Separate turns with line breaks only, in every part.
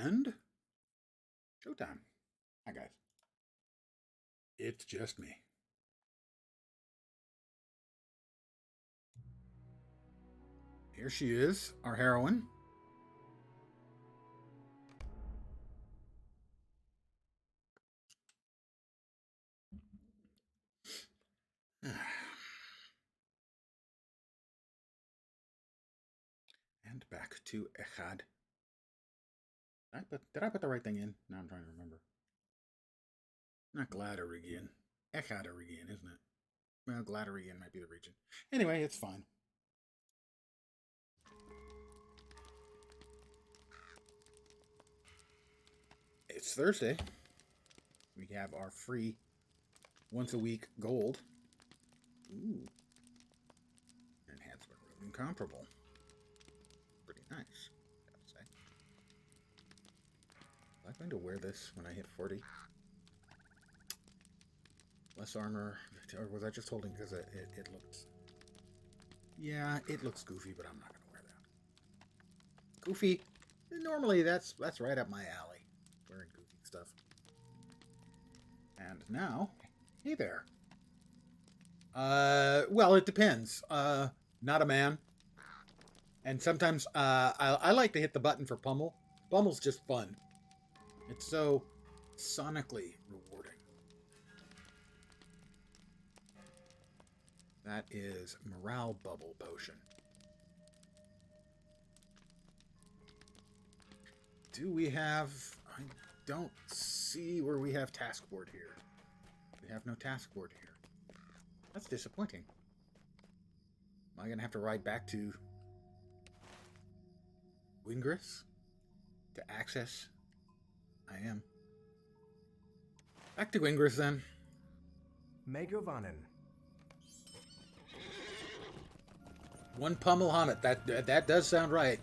And showtime. Hi, guys. It's just me. Here she is, our heroine. And back to Echad. Did I put the right thing in? Now I'm trying to remember. Not Glad Eregion. Echad Eregion, isn't it? Well, Glad Eregion might be the region. Anyway, it's fine. It's Thursday. We have our free once a week gold. Ooh. Enhancement room incomparable. Pretty nice, gotta say. Am I going to wear this when I hit 40? Less armor, or was I just holding because it looked... Yeah, it looks goofy, but I'm not going to wear that. Goofy, normally that's right up my alley, wearing goofy stuff. And now, hey there. Well, it depends. Not a man. And sometimes I like to hit the button for pummel. Pummel's just fun. It's so sonically rewarding. That is Morale Bubble Potion. Do we have... I don't see where we have task board here. We have no task board here. That's disappointing. Am I going to have to ride back to Wingris to access? I am. Back to Wingris then.
Megovanen.
One pummel on it. That does sound right.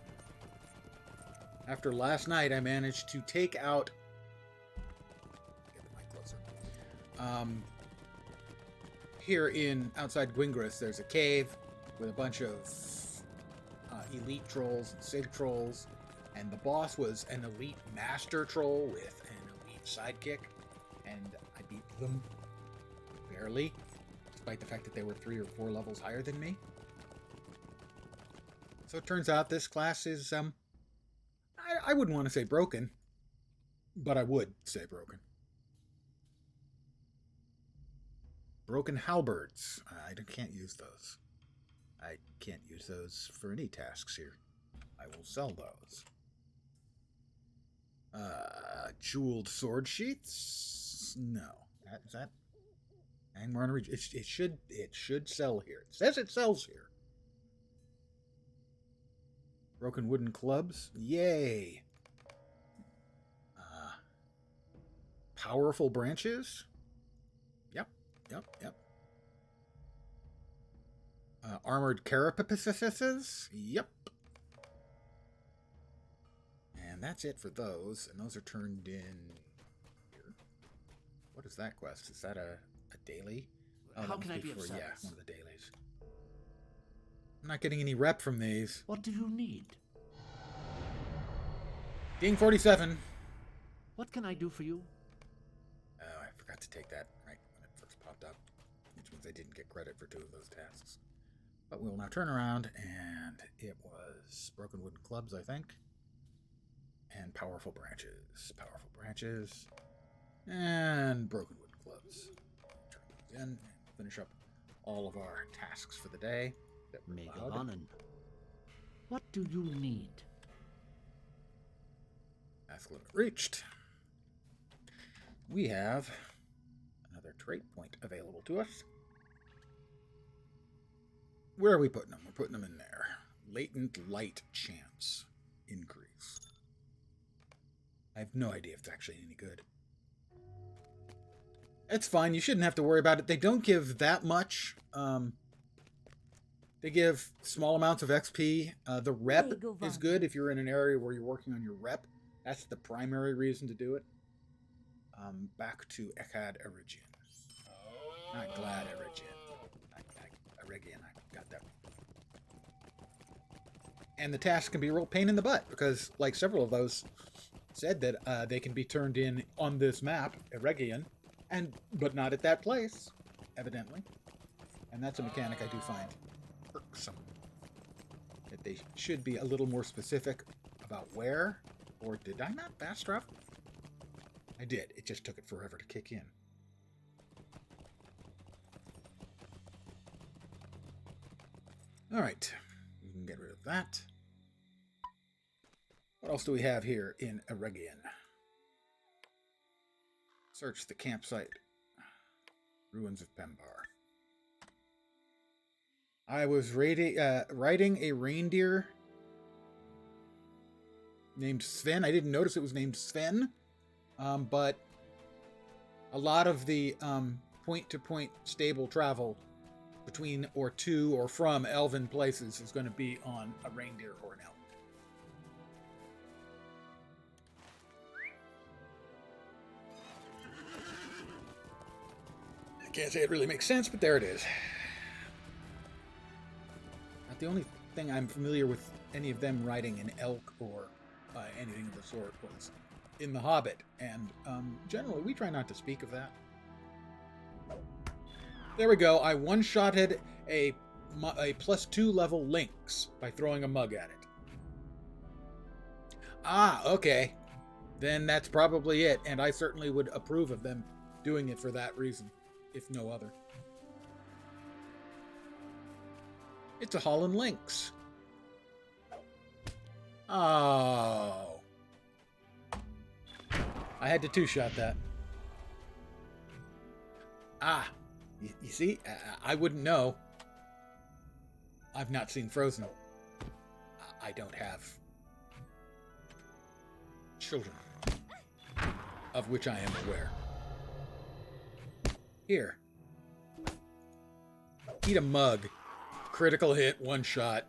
After last night, I managed to take out... Get the mic closer. Here in outside Gwingris, there's a cave with a bunch of elite trolls and sig trolls, and the boss was an elite master troll with an elite sidekick, and I beat them barely, despite the fact that they were 3 or 4 levels higher than me. So it turns out this class is, I wouldn't want to say broken, but I would say broken. Broken halberds. I can't use those. I can't use those for any tasks here. I will sell those. Jeweled sword sheaths? No. Is that? It should sell here. It says it sells here. Broken wooden clubs? Yay! Powerful branches? Yep. Armored carapaces? Yep. And that's it for those. And those are turned in here. What is that quest? Is that a daily?
Oh, how can I be of service?
Yeah, one of the dailies. I'm not getting any rep from these.
What do you need?
Ding 47.
What can I do for you?
Oh, I forgot to take that right when it first popped up, which means I didn't get credit for 2 of those tasks. But we'll now turn around, and it was broken wooden clubs, I think, and powerful branches. Powerful branches, and broken wooden clubs. Turn those in, and finish up all of our tasks for the day.
Megavanen. What do you need?
Task limit reached. We have another trait point available to us. Where are we putting them? We're putting them in there. Latent light chance increase. I have no idea if it's actually any good. It's fine. You shouldn't have to worry about it. They don't give that much. They give small amounts of XP. The rep is good if you're in an area where you're working on your rep. That's the primary reason to do it. Back to Glad Eregion. Not Glad Eregion. Eregion, I got that. And the task can be a real pain in the butt because, like several of those, said that they can be turned in on this map, Eregion, but not at that place, evidently. And that's a mechanic I do find irksome. That they should be a little more specific about where, or did I not fast travel? I did. It just took it forever to kick in. All right, we can get rid of that. What else do we have here in Eregion? Search the campsite. Ruins of Pembar. I was riding a reindeer named Sven. I didn't notice it was named Sven, but a lot of the point-to-point stable travel between or to or from elven places is going to be on a reindeer or an elk. I can't say it really makes sense, but there it is. Not the only thing I'm familiar with any of them riding an elk or anything of the sort was in The Hobbit, and generally we try not to speak of that. There we go. I one-shotted a +2 level lynx by throwing a mug at it. Ah, okay. Then that's probably it, and I certainly would approve of them doing it for that reason, if no other. It's a Holland lynx. Oh. I had to two-shot that. Ah. You see, I wouldn't know. I've not seen Frozen. I don't have children, of which I am aware. Here. Eat a mug. Critical hit, one shot.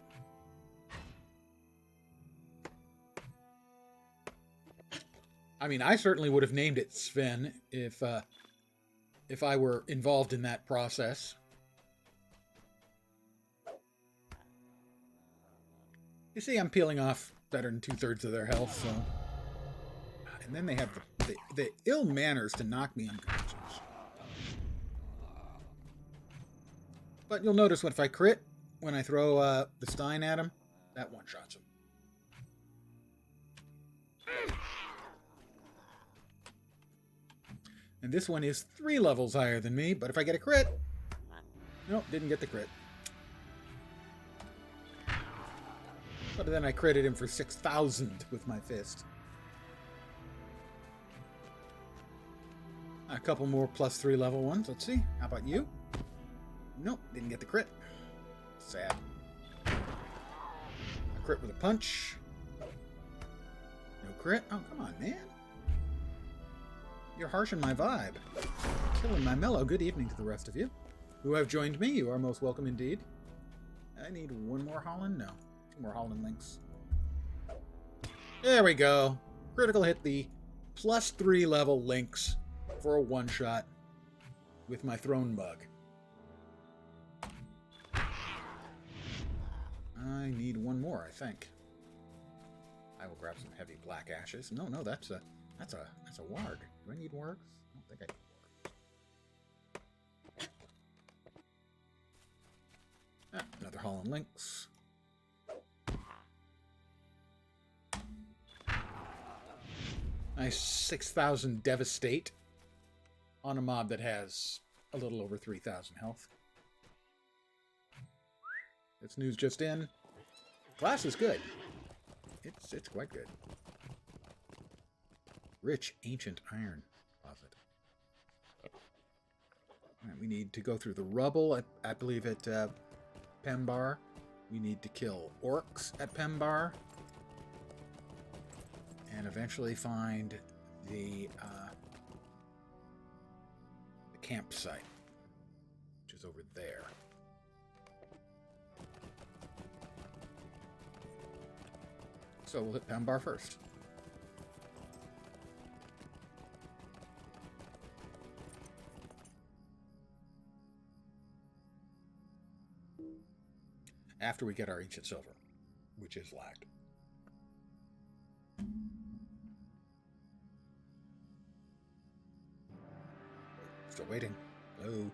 I mean, I certainly would have named it Sven if I were involved in that process. You see, I'm peeling off better than 2/3 of their health, so... And then they have the ill manners to knock me unconscious. But you'll notice if I crit, when I throw the Stein at him, that one-shots him. And this one is 3 levels higher than me, but if I get a crit... Nope, didn't get the crit. But then I critted him for 6,000 with my fist. A couple more +3 level ones. Let's see. How about you? Nope, didn't get the crit. Sad. A crit with a punch. No crit. Oh, come on, man. You're harshing my vibe. Killing my mellow. Good evening to the rest of you who have joined me. You are most welcome indeed. I need one more Holland. No. 2 more Holland links. There we go. Critical hit the +3 level links for a one-shot with my thrown bug. I need one more, I think. I will grab some heavy black ashes. No, that's a warg. Do I need wargs? I don't think I need wargs. Another Holland Lynx. Nice 6,000 devastate on a mob that has a little over 3,000 health. This news just in. Glass is good. It's quite good. Rich ancient iron deposit. Alright, we need to go through the rubble, I believe, at Pembar. We need to kill orcs at Pembar. And eventually find the campsite, which is over there. So we'll hit Pembar first. After we get our ancient silver, which is lagged. Still waiting. Hello.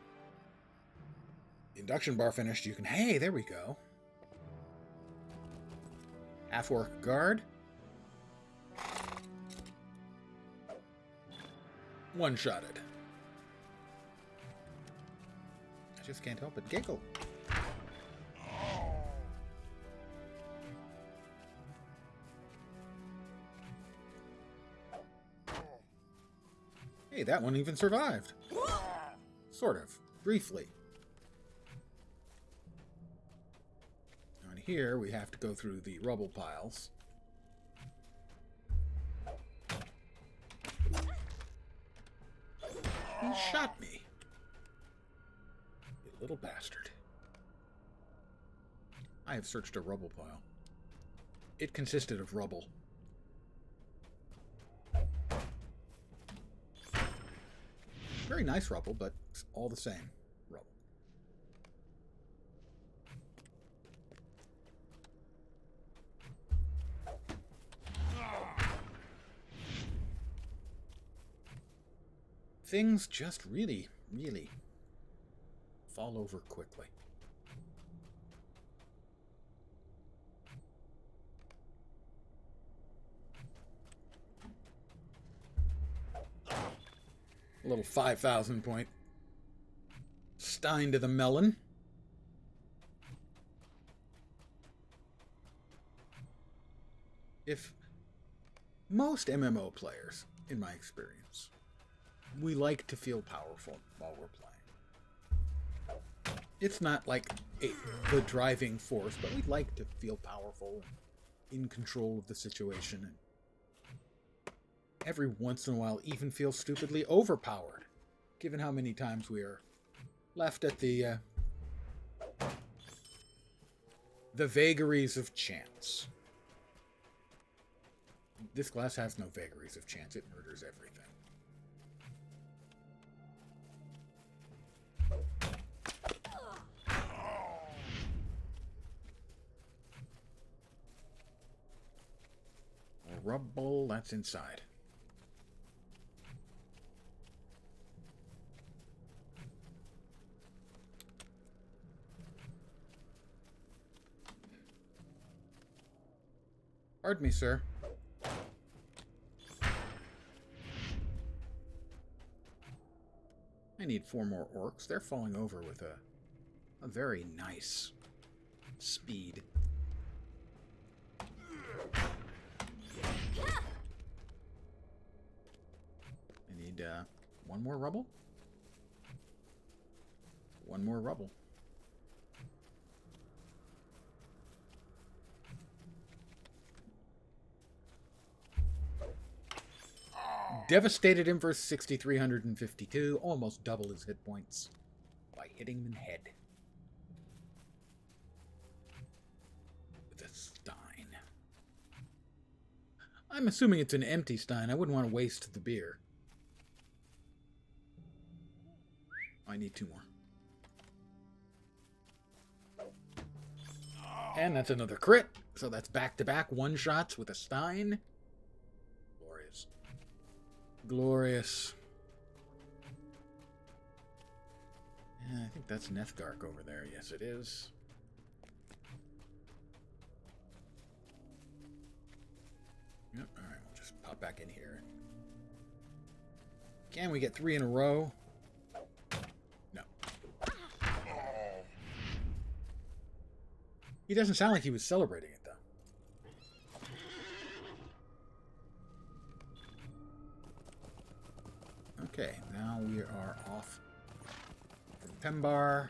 The induction bar finished. You can... Hey, there we go. Half-orc guard. One-shotted. I just can't help but giggle. Hey, that one even survived. Sort of. Briefly. On here, we have to go through the rubble piles. He shot me. You little bastard. I have searched a rubble pile. It consisted of rubble. Very nice rubble, but all the same rubble. Things just really, really fall over quickly. A little 5,000 point Stein to the melon. If most MMO players, in my experience, we like to feel powerful while we're playing. It's not like the driving force, but we like to feel powerful and in control of the situation. And every once in a while even feel stupidly overpowered, given how many times we are left at the vagaries of chance. This class has no vagaries of chance. It murders everything. Rubble, that's inside. Pardon me, sir. I need 4 more orcs. They're falling over with a very nice speed. I need 1 more rubble. 1 more rubble. Devastated him for 6,352, almost double his hit points by hitting him in the head with a stein. I'm assuming it's an empty stein. I wouldn't want to waste the beer. I need 2 more. And that's another crit. So that's back-to-back one-shots with a stein. Glorious. Glorious. Yeah, I think that's Nethgark over there. Yes, it is. Yep, alright, we'll just pop back in here. Can we get 3 in a row? No. He doesn't sound like he was celebrating it, though. Okay, now we are off from Pembar,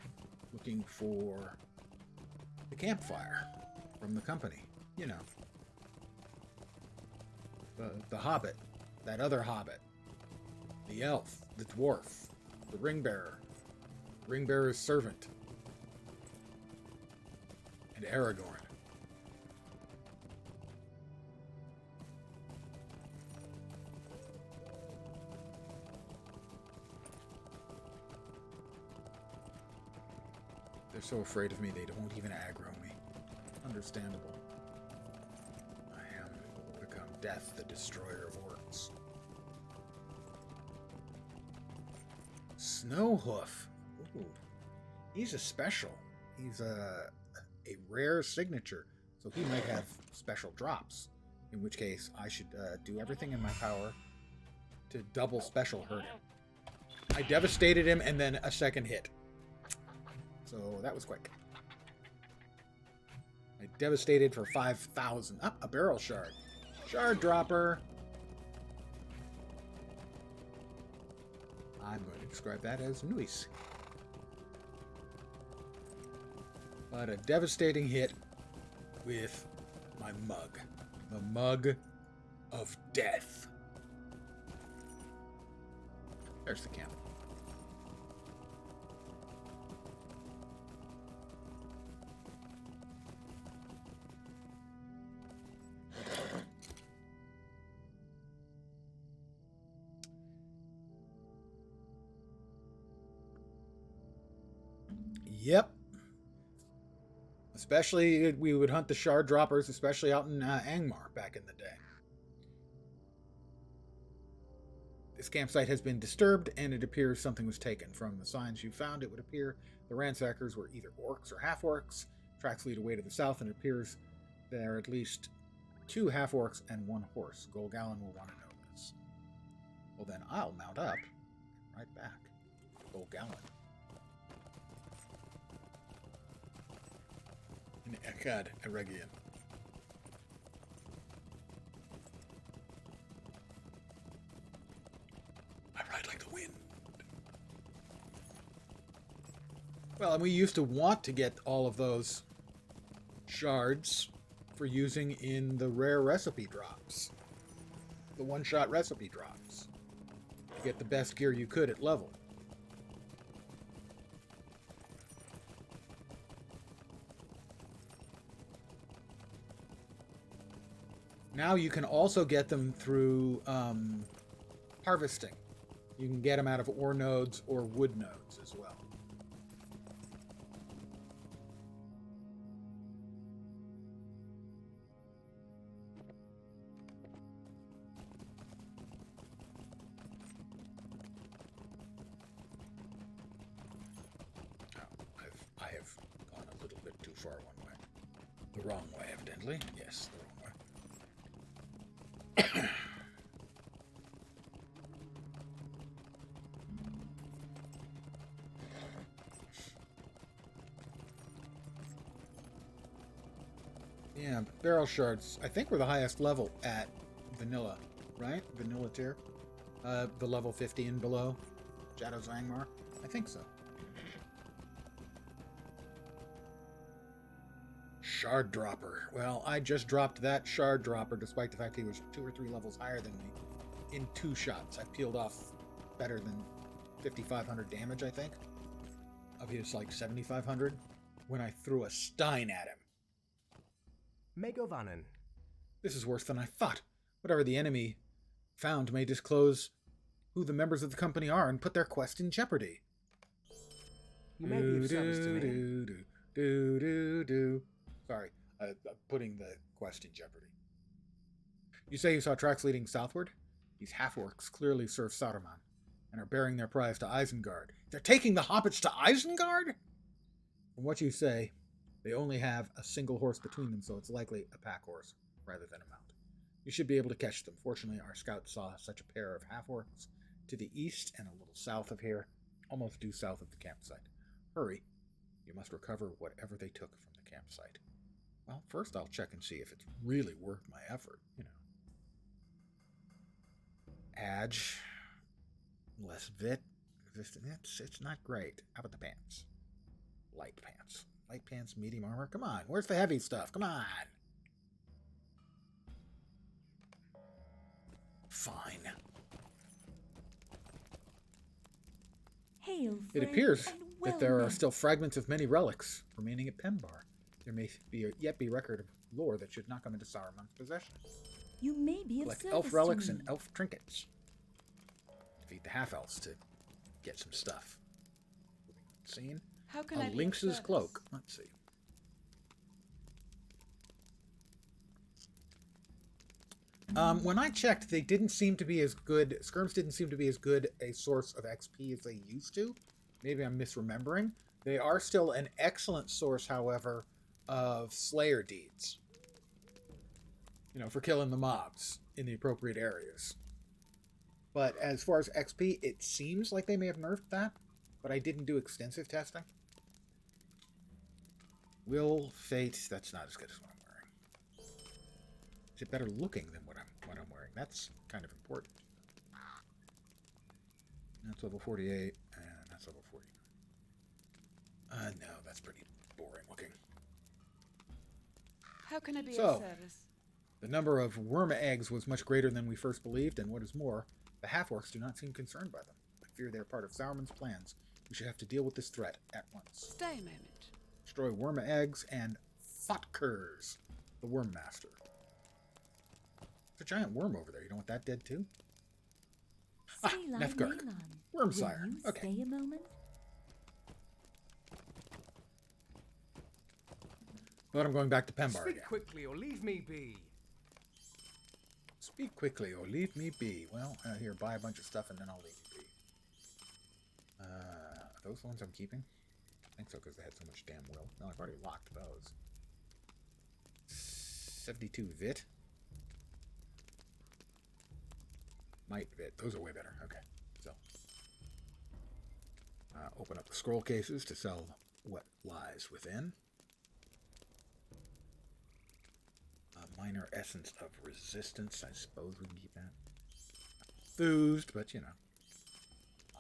looking for the campfire from the company. You know, the hobbit, that other hobbit, the elf, the dwarf, the ringbearer's servant, and Aragorn. They're so afraid of me, they won't even aggro me. Understandable. I am become Death, the destroyer of orcs. Snow Hoof. Ooh. He's a special. He's a rare signature, so he might have special drops. In which case, I should do everything in my power to double special hurt him. I devastated him and then a second hit. So that was quick. I devastated for 5,000. Up, a barrel shard. Shard dropper. I'm going to describe that as noise. But a devastating hit with my mug. The mug of death. There's the camp. Yep. Especially, we would hunt the shard droppers, especially out in Angmar back in the day. This campsite has been disturbed, and it appears something was taken. From the signs you found, it would appear the ransackers were either orcs or half-orcs. Tracks lead away to the south, and it appears there are at least 2 half-orcs and 1 horse. Golgallen will want to know this. Well, then I'll mount up. Right back. Golgallen. Glad Eregion. I ride like the wind. Well, and we used to want to get all of those shards for using in the rare recipe drops. The one-shot recipe drops. To get the best gear you could at level. Now you can also get them through harvesting. You can get them out of ore nodes or wood nodes as well. Oh, I have gone a little bit too far one way. The wrong way, evidently. Yes, the wrong way. Yeah, barrel shards. I think we're the highest level at vanilla, right? Vanilla tier. The level 50 and below. Shadows of Angmar. I think so. Shard dropper. Well, I just dropped that shard dropper despite the fact he was 2 or 3 levels higher than me. In 2 shots. I peeled off better than 5,500 damage, I think. Of his like 7,500 when I threw a stein at him.
Megovanen.
This is worse than I thought. Whatever the enemy found may disclose who the members of the company are and put their quest in jeopardy.
You may be of service to me.
Sorry, putting the quest in jeopardy. You say you saw tracks leading southward? These half-orcs clearly serve Saruman and are bearing their prize to Isengard. They're taking the hobbits to Isengard? From what you say, they only have a single horse between them, so it's likely a pack horse rather than a mount. You should be able to catch them. Fortunately, our scouts saw such a pair of half-orcs to the east and a little south of here, almost due south of the campsite. Hurry. You must recover whatever they took from the campsite. Well, first I'll check and see if it's really worth my effort, you know. Adge. Less vit. It's not great. How about the pants? Light pants. Light pants, medium armor. Come on. Where's the heavy stuff? Come on. Fine.
Hail,
It appears that there are still fragments of many relics remaining at Penbar. There may yet be record of lore that should not come into Saruman's possession.
You may be of
Like
service
elf relics
to
and
me.
elf trinkets. Defeat the half-elves to get some stuff. Seen?
How can
A
I be of
lynx's
service?
cloak. Let's see. When I checked, they didn't seem to be as good. Skirms didn't seem to be as good a source of XP as they used to. Maybe I'm misremembering. They are still an excellent source, however, of Slayer deeds. You know, for killing the mobs in the appropriate areas. But as far as XP, it seems like they may have nerfed that, but I didn't do extensive testing. Will Fate, that's not as good as what I'm wearing. Is it better looking than what I'm wearing? That's kind of important. That's level 48, and that's level 49. No, that's pretty boring looking.
How can I be
So,
of service?
the number of worm eggs was much greater than we first believed, and what is more, the half-orcs do not seem concerned by them. I fear they are part of Sauron's plans. We should have to deal with this threat at once.
Stay a moment.
Destroy worm eggs and Fotkers, the worm master. There's a giant worm over there. You don't want that dead too? Nefgark. Wormsire. Okay.
Stay a moment?
But I'm going back to Pembar
Speak
again.
quickly or leave me be.
Speak quickly or leave me be. Well, here, buy a bunch of stuff and then I'll leave you be. Are those the ones I'm keeping? I think so, because they had so much damn will. No, I've already locked those. 72 Vit. Might Vit. Those are way better. Okay. So, open up the scroll cases to sell what lies within. Minor essence of resistance. I suppose we can keep that. Enthused, but you know,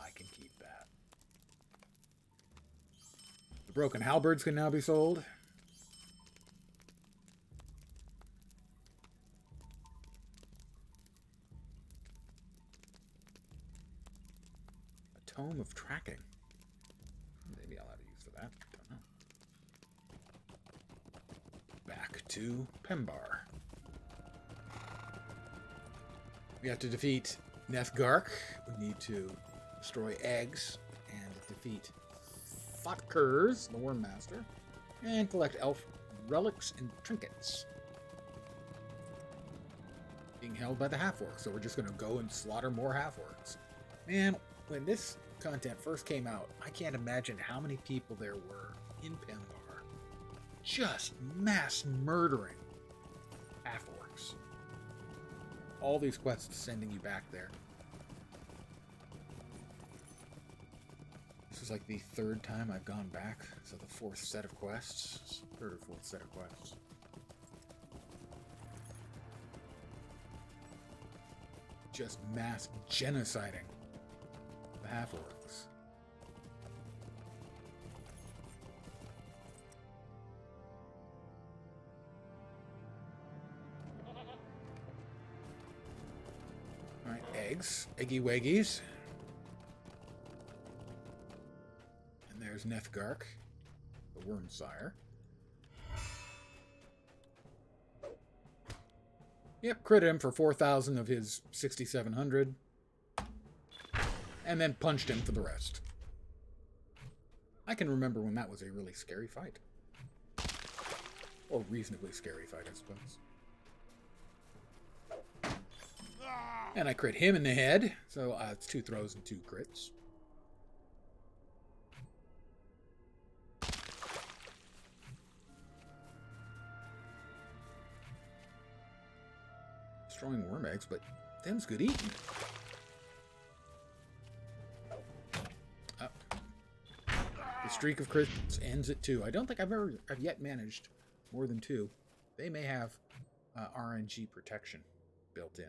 I can keep that. The broken halberds can now be sold. A tome of tracking. Maybe I'll have to use for that. Don't know. Back to Pembar. We have to defeat Nefgark. We need to destroy eggs and defeat Fotkers, the Worm Master, and collect elf relics and trinkets. Being held by the half-orcs, so we're just going to go and slaughter more half-orcs. Man, when this content first came out, I can't imagine how many people there were in Pembar just mass murdering half-orcs. All these quests sending you back there. This is like the third time I've gone back, so the fourth set of quests. Third or fourth set of quests. Just mass genociding the half-orcs. Alright, eggs. Eggy weggies. And there's Nefgark, the Wormsire. Yep, critted him for 4,000 of his 6,700. And then punched him for the rest. I can remember when that was a really scary fight. Or reasonably scary fight, I suppose. And I crit him in the head, so it's 2 throws and 2 crits. Destroying worm eggs, but them's good eating. The streak of crits ends at 2. I don't think I've yet managed more than 2. They may have RNG protection built in.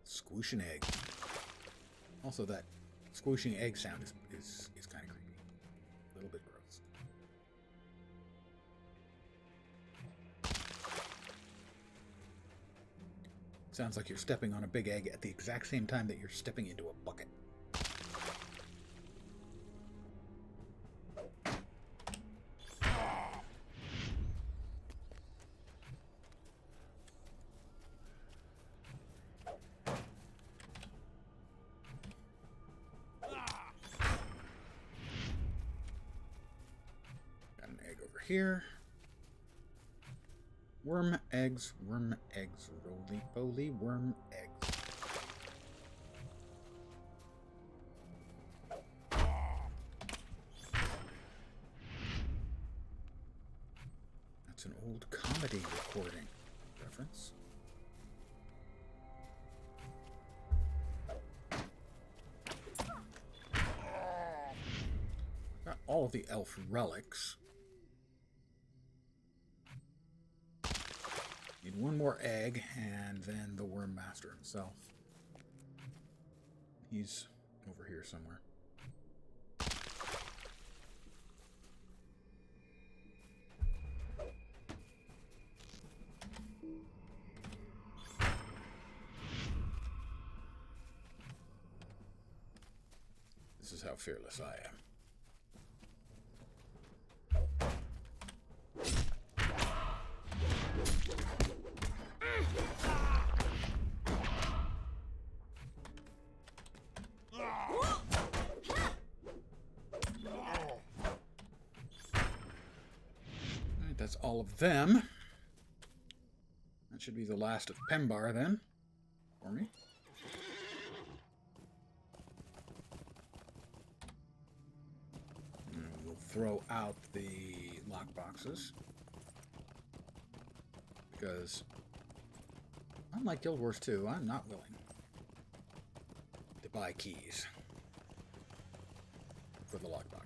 Squooshing egg. Also, that squooshing egg sound is kind of creepy. A little bit gross. Sounds like you're stepping on a big egg at the exact same time that you're stepping into a bucket. here. Worm eggs, roly-poly worm eggs. That's an old comedy recording reference. Got all of the elf relics. Need one more egg, and then the Worm Master himself. He's over here somewhere. This is how fearless I am. That's all of them. That should be the last of Pembar then, for me. And we'll throw out the lockboxes. Because, unlike Guild Wars 2, I'm not willing to buy keys for the lockboxes.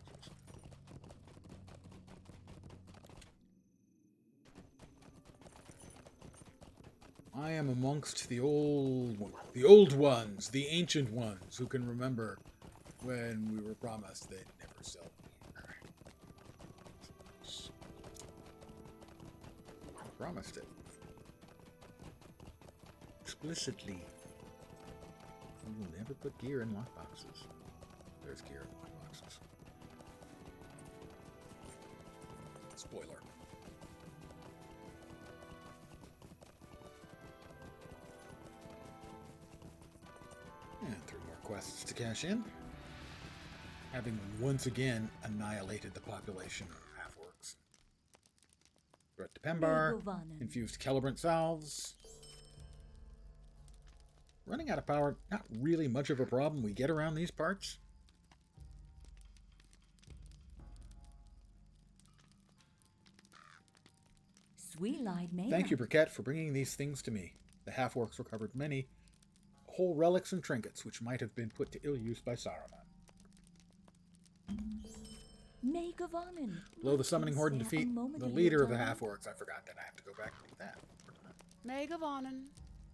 I am amongst the old ones, the ancient ones, who can remember when we were promised they'd never sell beer. I promised it. Explicitly. We will never put gear in lockboxes. There's gear in lockboxes. Spoiler. And 3 more quests to cash in. Having once again annihilated the population of half-orcs. Threat to Pembar. Infused Celebrant salves. Running out of power, not really much of a problem we get around these parts. Thank you, Briquette, for bringing these things to me. The half-orcs recovered many whole relics and trinkets, which might have been put to ill use by Saruman. Blow the summoning horde and defeat the leader of the half-orcs. I forgot that I have to go back and do that.
Megavonen.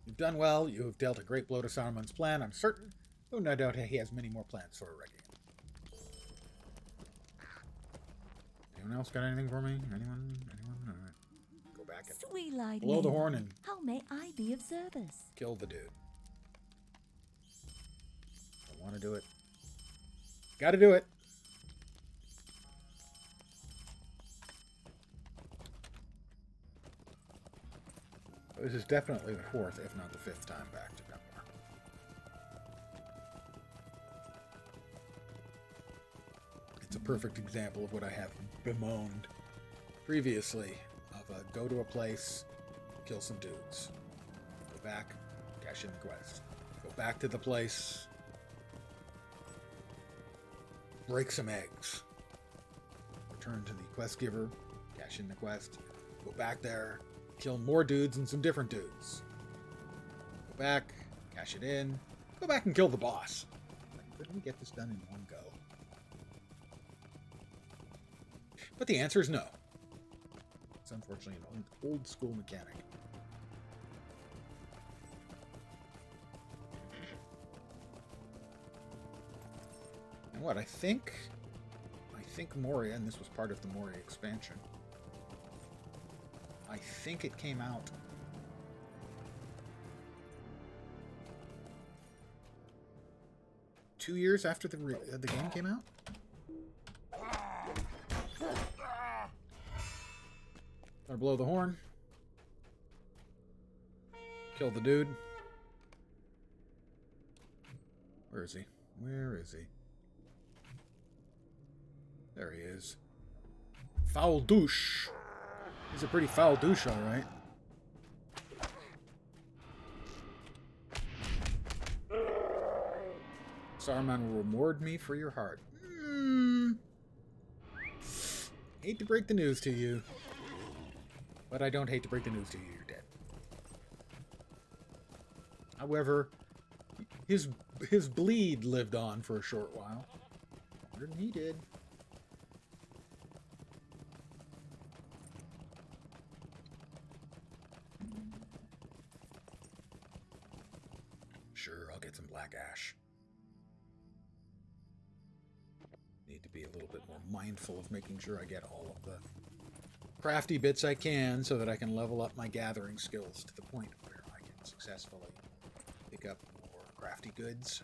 You've done well. You have dealt a great blow to Saruman's plan, I'm certain. Though no doubt he has many more plans for Eregion. Anyone else got anything for me? Anyone? All right. Go back and blow the horn and
how may I be of service?
Kill the dude. I want to do it. Got to do it. This is definitely the 4th, if not the 5th time back to Pembar. It's a perfect example of what I have bemoaned previously of go to a place, kill some dudes. Go back, cash in the quest. Go back to the place, break some eggs. Return to the quest giver, cash in the quest. Go back there, kill more dudes and some different dudes. Go back, cash it in. Go back and kill the boss. Couldn't we get this done in one go? But the answer is no. It's unfortunately an old school mechanic. And what, I think Moria, and this was part of the Moria expansion, I think it came out two years after the game came out. Gotta blow the horn. Kill the dude. Where is he? Where is he? There he is. Foul douche. He's a pretty foul douche, all right. Saruman will reward me for your heart. Hate to break the news to you. But I don't hate to break the news to you. You're dead. However, his bleed lived on for a short while. Longer than he did. Sure, I'll get some black ash. Need to be a little bit more mindful of making sure I get all of the crafty bits I can so that I can level up my gathering skills to the point where I can successfully pick up more crafty goods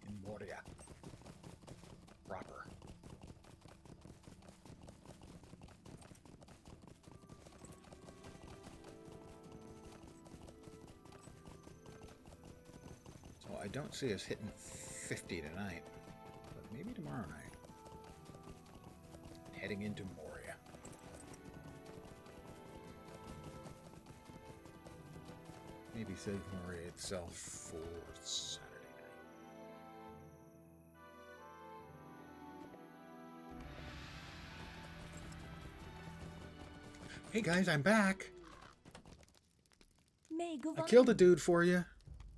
in Moria proper. So I don't see us hitting 50 tonight, but maybe tomorrow night. Heading into Moria. Maybe save Moria itself for Saturday night. Hey guys, I'm back. I killed a dude for you.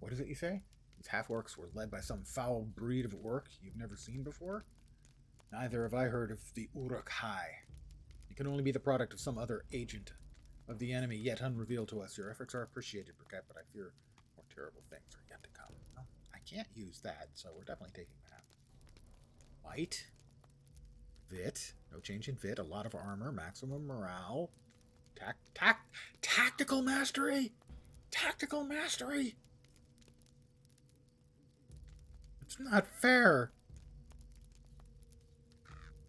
What is it you say? These half-orcs were led by some foul breed of orc you've never seen before? Neither have I heard of the Uruk-hai. It can only be the product of some other agent of the enemy yet unrevealed to us. Your efforts are appreciated, Briquette, but I fear more terrible things are yet to come. Well, I can't use that, so we're definitely taking that. Might. Vit. No change in Vit. A lot of armor. Maximum morale. Tactical mastery! Tactical mastery! It's not fair!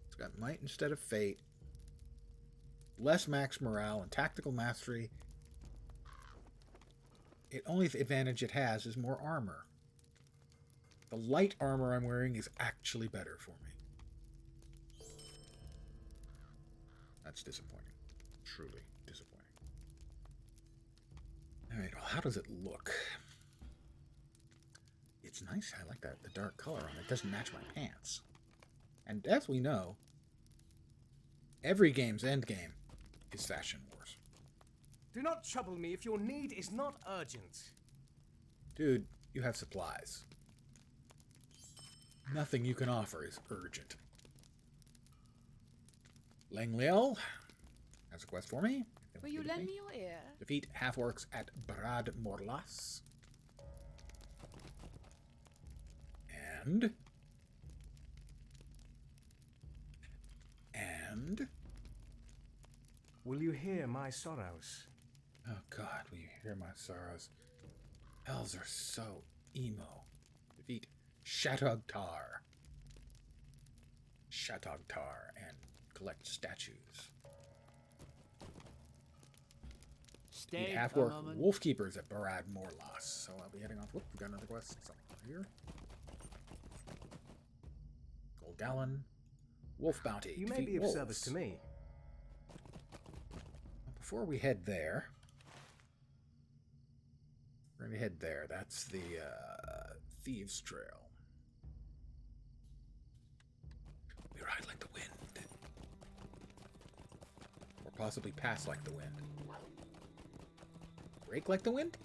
It's got might instead of fate. Less max morale and tactical mastery. The only advantage it has is more armor. The light armor I'm wearing is actually better for me. That's disappointing. Truly disappointing. Alright, well, how does it look? It's nice. I like that, the dark color on it. It doesn't match my pants. And as we know, every game's endgame is Fashion Wars.
Do not trouble me if your need is not urgent.
Dude, you have supplies. Nothing you can offer is urgent. Langliel has a quest for me.
Will you lend me your ear?
Defeat half-orcs at Brad Morlas. And...
Will you hear my sorrows?
Oh God, will you hear my sorrows? Elves are so emo. Defeat Shatogtar. And collect statues.
Stay
Defeat
a
half-orc
moment.
wolf keepers at Barad Morlas. So I'll be heading off. Whoop, we got another quest. Something here. Gold Gallon. Wolf bounty.
You may
Defeat
be of
wolves.
service to me.
Before we head there, we're going to head there. That's the Thieves' Trail. We ride like the wind. Or possibly pass like the wind. Break like the wind?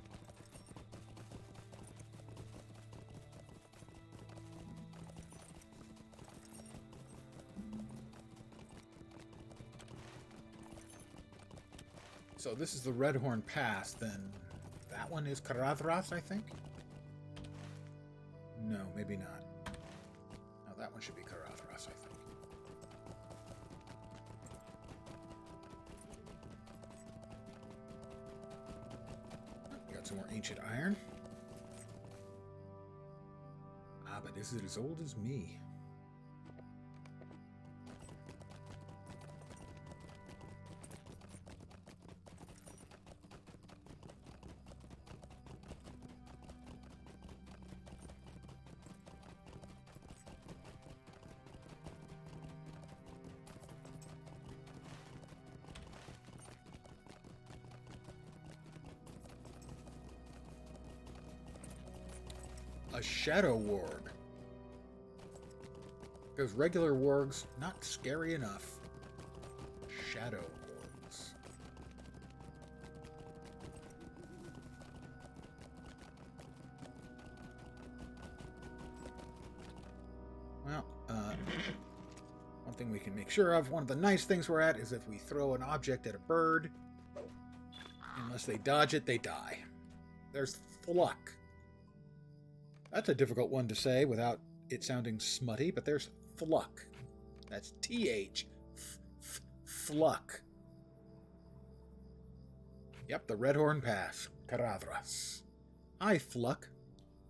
So this is the Redhorn Pass, then that one is Karadhras, I think? No, maybe not. No, that one should be Karadhras, I think. We got some more ancient iron. Ah, but is it as old as me? a shadow warg. Because regular wargs, not scary enough. Shadow wargs. Well, one thing we can make sure of, one of the nice things we're at, is if we throw an object at a bird, unless they dodge it, they die. There's Fluck. That's a difficult one to say without it sounding smutty, but there's Fluck. That's TH. Fluck. Yep, the Redhorn Pass. Caradhras. Hi, Fluck.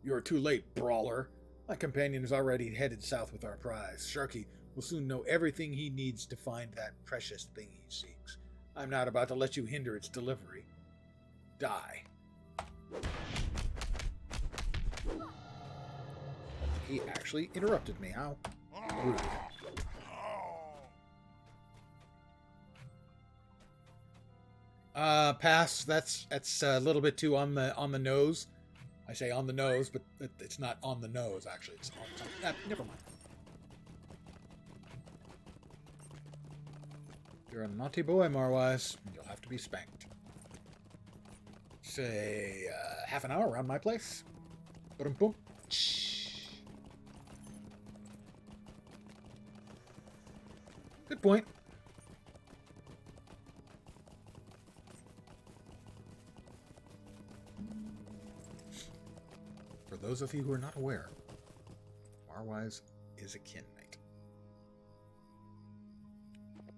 You're too late, brawler. My companion is already headed south with our prize. Sharky will soon know everything he needs to find that precious thing he seeks. I'm not about to let you hinder its delivery. Die. He actually interrupted me. How rude. Pass. That's a little bit too on the nose. I say on the nose, but it's not on the nose. Actually, it's on. Never mind. You're a naughty boy, Marwise. You'll have to be spanked. Say half an hour around my place. Boom, boom. Good point. For those of you who are not aware, Marwise is a kinmate.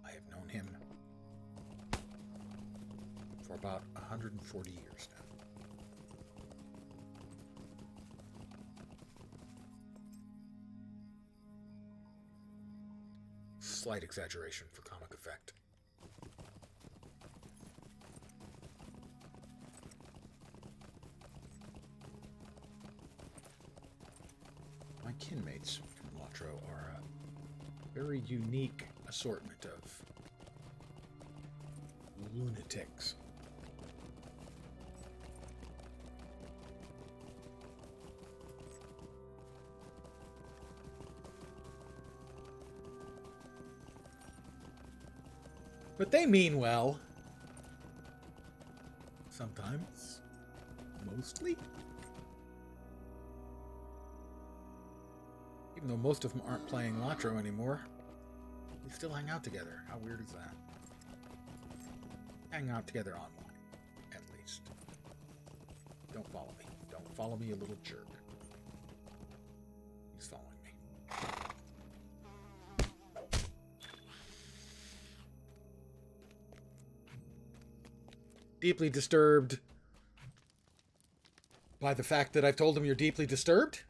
I have known him for about 140 years now. Slight exaggeration for comic effect. My kinmates from LotRO are a very unique assortment of lunatics. But they mean well. Sometimes. Mostly. Even though most of them aren't playing LotRO anymore, we still hang out together. How weird is that? Hang out together online, at least. Don't follow me. Don't follow me, you little jerk. He's following me. Deeply disturbed by the fact that I've told him you're deeply disturbed?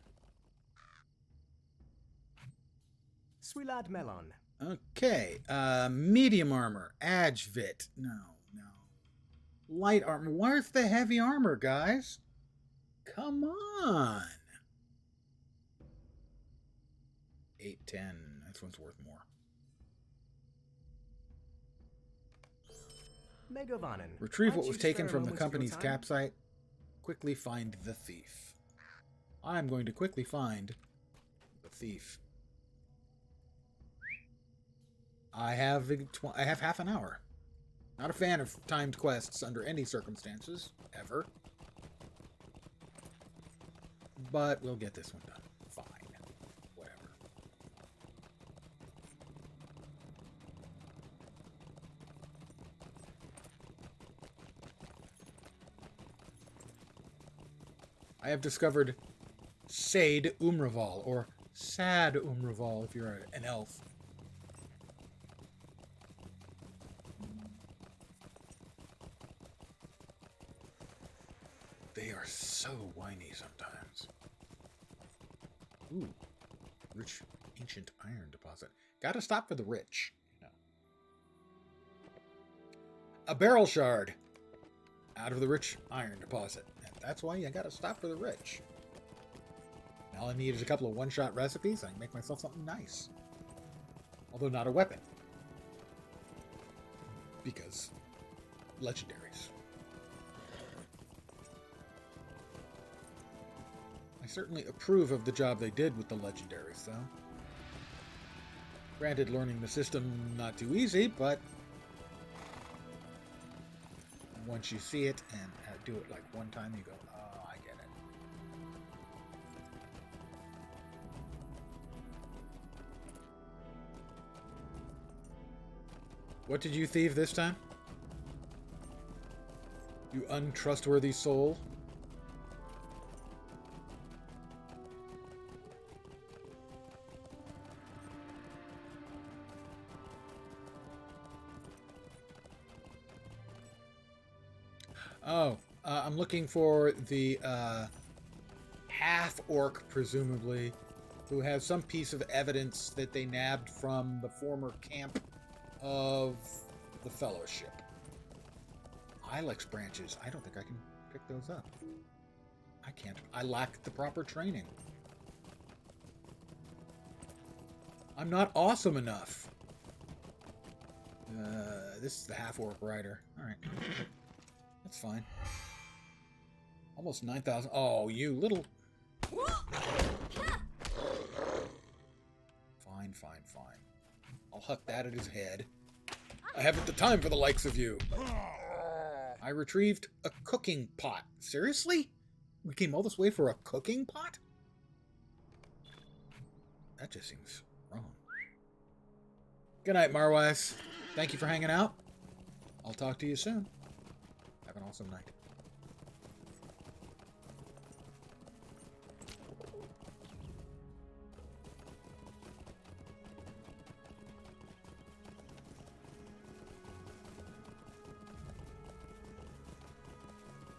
Swilad Melon.
Okay, medium armor, Adjvit. No. Light armor. Where's the heavy armor, guys? Come on. 810. This one's worth more.
Megavanen.
Retrieve what was taken from the company's cap site. Quickly find the thief. I'm going to quickly find the thief. I have half an hour. Not a fan of timed quests under any circumstances, ever. But we'll get this one done. Fine. Whatever. I have discovered Sade Umraval, or Sad Umraval if you're an elf. They are so whiny sometimes. Ooh, rich ancient iron deposit. Gotta stop for the rich. No. A barrel shard out of the rich iron deposit. And that's why you gotta stop for the rich. All I need is a couple of one-shot recipes. I can make myself something nice. Although not a weapon. Because legendaries. I certainly approve of the job they did with the legendaries, though. Granted, learning the system not too easy, but once you see it and do it like one time, you go, oh, I get it. What did you thieve this time? You untrustworthy soul? Oh, I'm looking for the half-orc, presumably, who has some piece of evidence that they nabbed from the former camp of the Fellowship. Ilex branches. I don't think I can pick those up. I can't. I lack the proper training. I'm not awesome enough. This is the half-orc rider. Alright. That's fine. Almost 9,000. Oh, you little... Fine, fine, fine. I'll huck that at his head. I haven't the time for the likes of you. I retrieved a cooking pot. Seriously? We came all this way for a cooking pot? That just seems wrong. Good night, Marwise. Thank you for hanging out. I'll talk to you soon. Have an awesome night.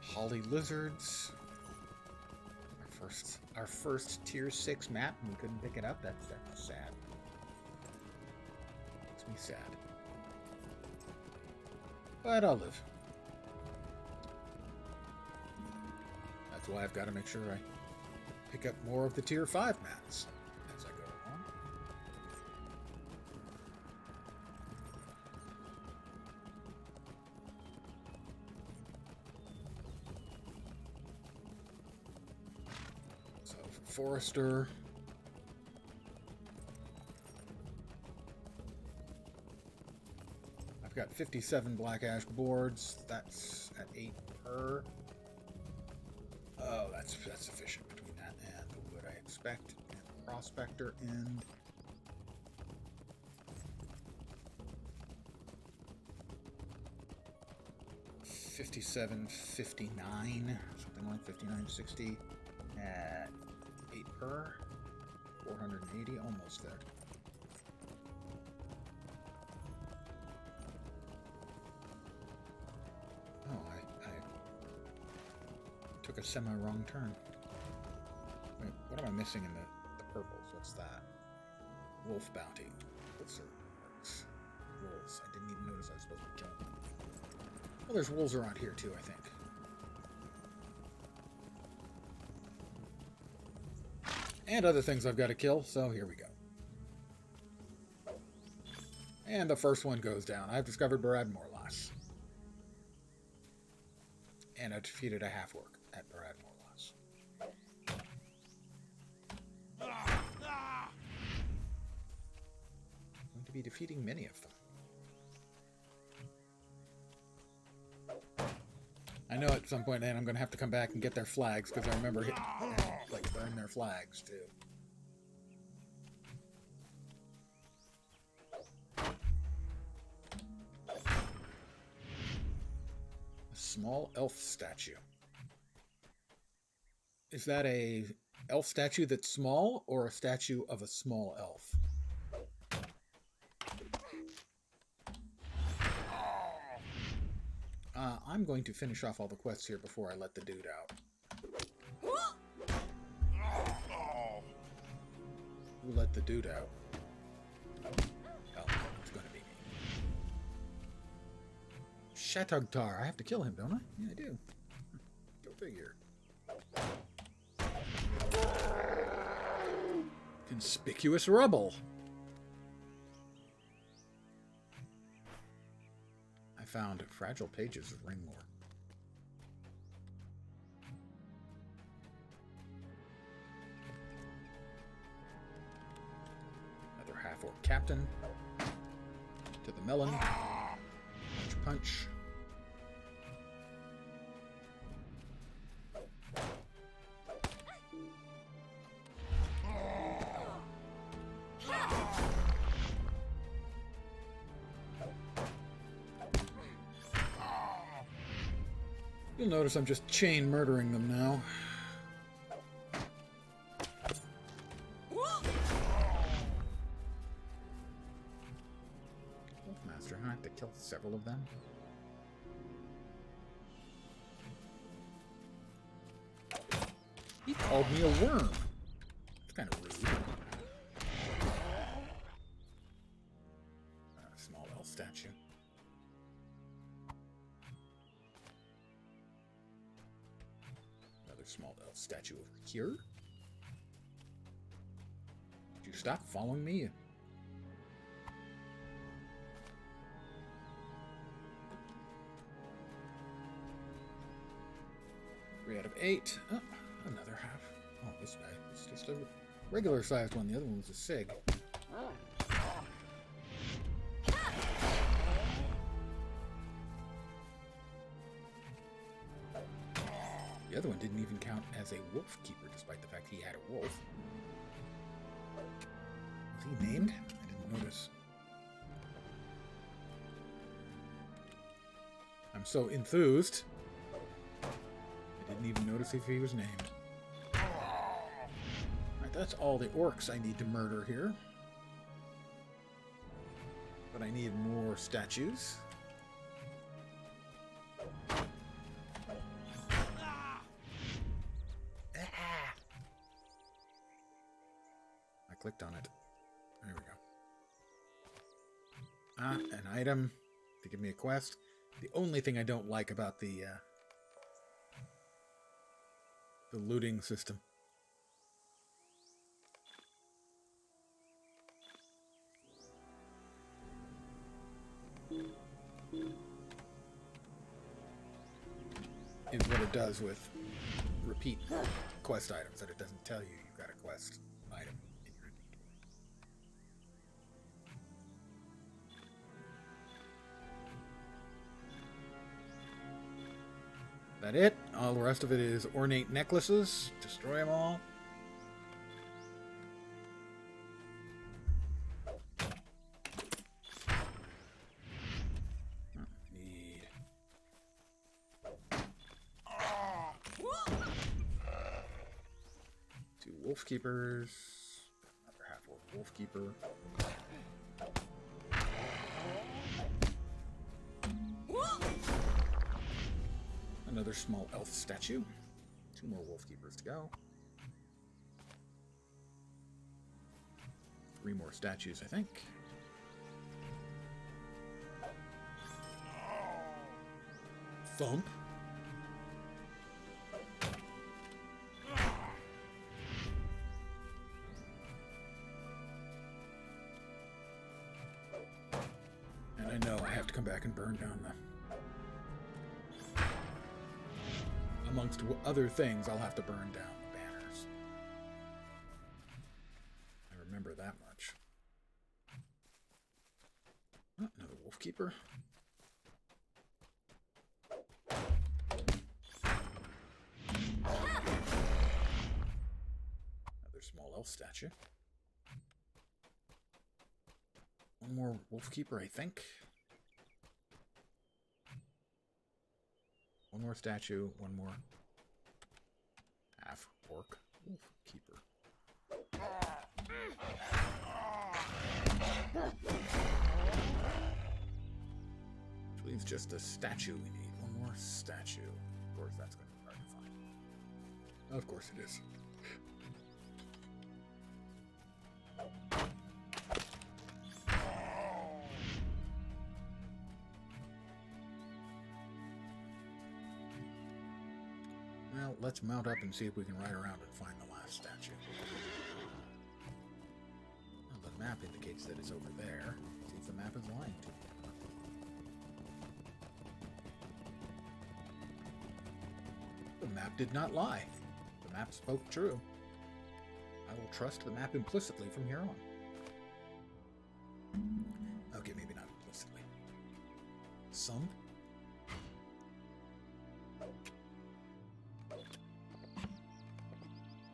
Holly lizards. Our first tier 6 map, and we couldn't pick it up. That's sad. Makes me sad. But I'll live. That's why I've got to make sure I pick up more of the tier 5 maps as I go along. So for Forester, I've got 57 black ash boards. That's at 8 per. Oh, that's sufficient between that and the wood I expect, and the prospector end. $57.59, something like 59.60 at 8 per. 480, almost there. Oh, I took a semi-wrong turn. Wait, what am I missing in the purples? What's that? Wolf bounty. Wolves are orcs. Wolves. I didn't even notice I was supposed to kill them. Well, there's wolves around here too, I think. And other things I've got to kill, so here we go. And the first one goes down. I've discovered Barad Morlas. And I defeated a half-orc at Barad Morlas. I'm going to be defeating many of them. I know at some point then I'm going to have to come back and get their flags, because I remember hitting, like, burn their flags, too. A small elf statue. Is that a elf statue that's small, or a statue of a small elf? I'm going to finish off all the quests here before I let the dude out. Who let the dude out? Oh, it's going to be me. Shatogtar. I have to kill him, don't I? Yeah, I do. Go figure. Conspicuous rubble. I found fragile pages of Ringmore. for Captain. To the melon. Punch, punch. You'll notice I'm just chain murdering them now. Wolfmaster, I have to kill several of them. He called me a worm. It's kind of rude. Small elf statue. Small elf statue over here. Would you stop following me? 3 out of 8. Oh, another half. Oh, this guy is just a regular sized one. The other one was a sig. The other one didn't even count as a wolf keeper, despite the fact he had a wolf. Was he named? I didn't notice. I'm so enthused. I didn't even notice if he was named. Alright, that's all the orcs I need to murder here. But I need more statues. Clicked on it. There we go. An item to give me a quest. The only thing I don't like about the looting system. Is what it does with repeat quest items, that it doesn't tell you you've got a quest item. That it? All the rest of it is ornate necklaces. Destroy them all. Need 2 wolf keepers. Another half wolf keeper. Another small elf statue. 2 more wolf keepers to go. 3 more statues, I think. Thump. And I know I have to come back and burn down the... Amongst other things, I'll have to burn down the banners. I remember that much. Oh, another wolf keeper. Another small elf statue. 1 more wolf keeper, I think. 1 more statue, 1 more half orc wolf keeper. Which leaves just a statue we need. 1 more statue. Of course, that's going to be hard to find. Of course it is. Well, let's mount up and see if we can ride around and find the last statue. Well, the map indicates that it's over there. See if the map is lying to me. The map did not lie. The map spoke true. I will trust the map implicitly from here on. Okay, maybe not implicitly. Some?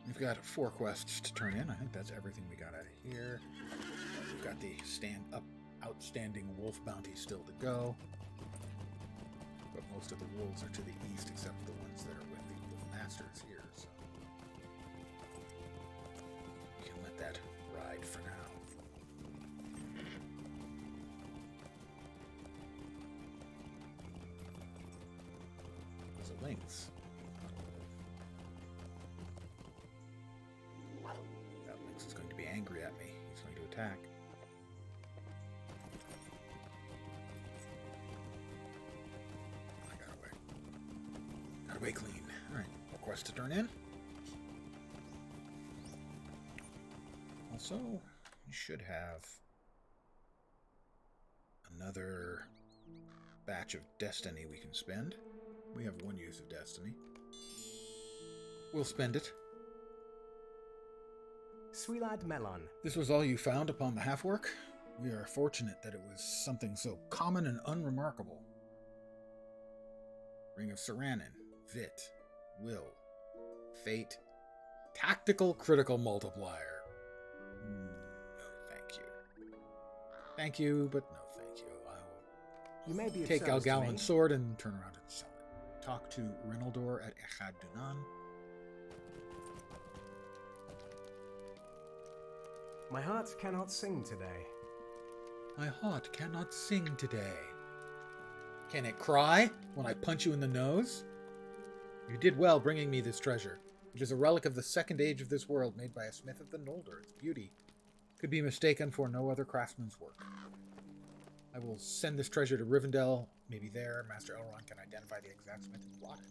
We've got 4 quests to turn in. I think that's everything we got out of here. We've got the outstanding wolf bounty still to go. But most of the wolves are to the east, except for the ones that are with the wolf masters here. So we can let that ride for now. There's a lynx. That lynx is going to be angry at me. He's going to attack. I got away. Got away clean. Alright, more quests to turn in. Also, we should have another batch of destiny we can spend. We have 1 use of destiny. We'll spend it.
Swilad Melon.
This was all you found upon the half-work? We are fortunate that it was something so common and unremarkable. Ring of Saranin, Vit, Will, Fate, Tactical Critical Multiplier. No, thank you. Thank you, but no thank you. I
You may be
will
of
take
service to me.
Galgalin's sword and turn around and sell it. Talk to Rinaldor at Echad Dunan.
My heart cannot sing today.
My heart cannot sing today. Can it cry when I punch you in the nose? You did well bringing me this treasure. It is a relic of the second age of this world, made by a smith of the Noldor. Its beauty could be mistaken for no other craftsman's work. I will send this treasure to Rivendell. Maybe there, Master Elrond can identify the exact smith who brought it.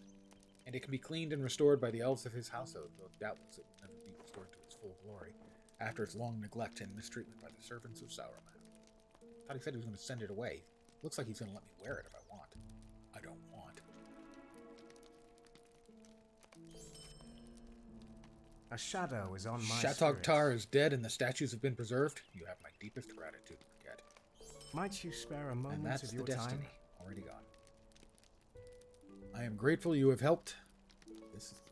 And it can be cleaned and restored by the elves of his household, though doubtless it will never be restored to its full glory, after its long neglect and mistreatment by the servants of Sauron. I thought he said he was going to send it away. Looks like he's going to let me wear it if I want. I don't want.
A shadow is on my
Shatog
spirit.
Tar is dead and the statues have been preserved. You have my deepest gratitude, Cat.
Might you spare a
And
moment
that's
of
the
your
destiny.
time?
Already gone. I am grateful you have helped. This is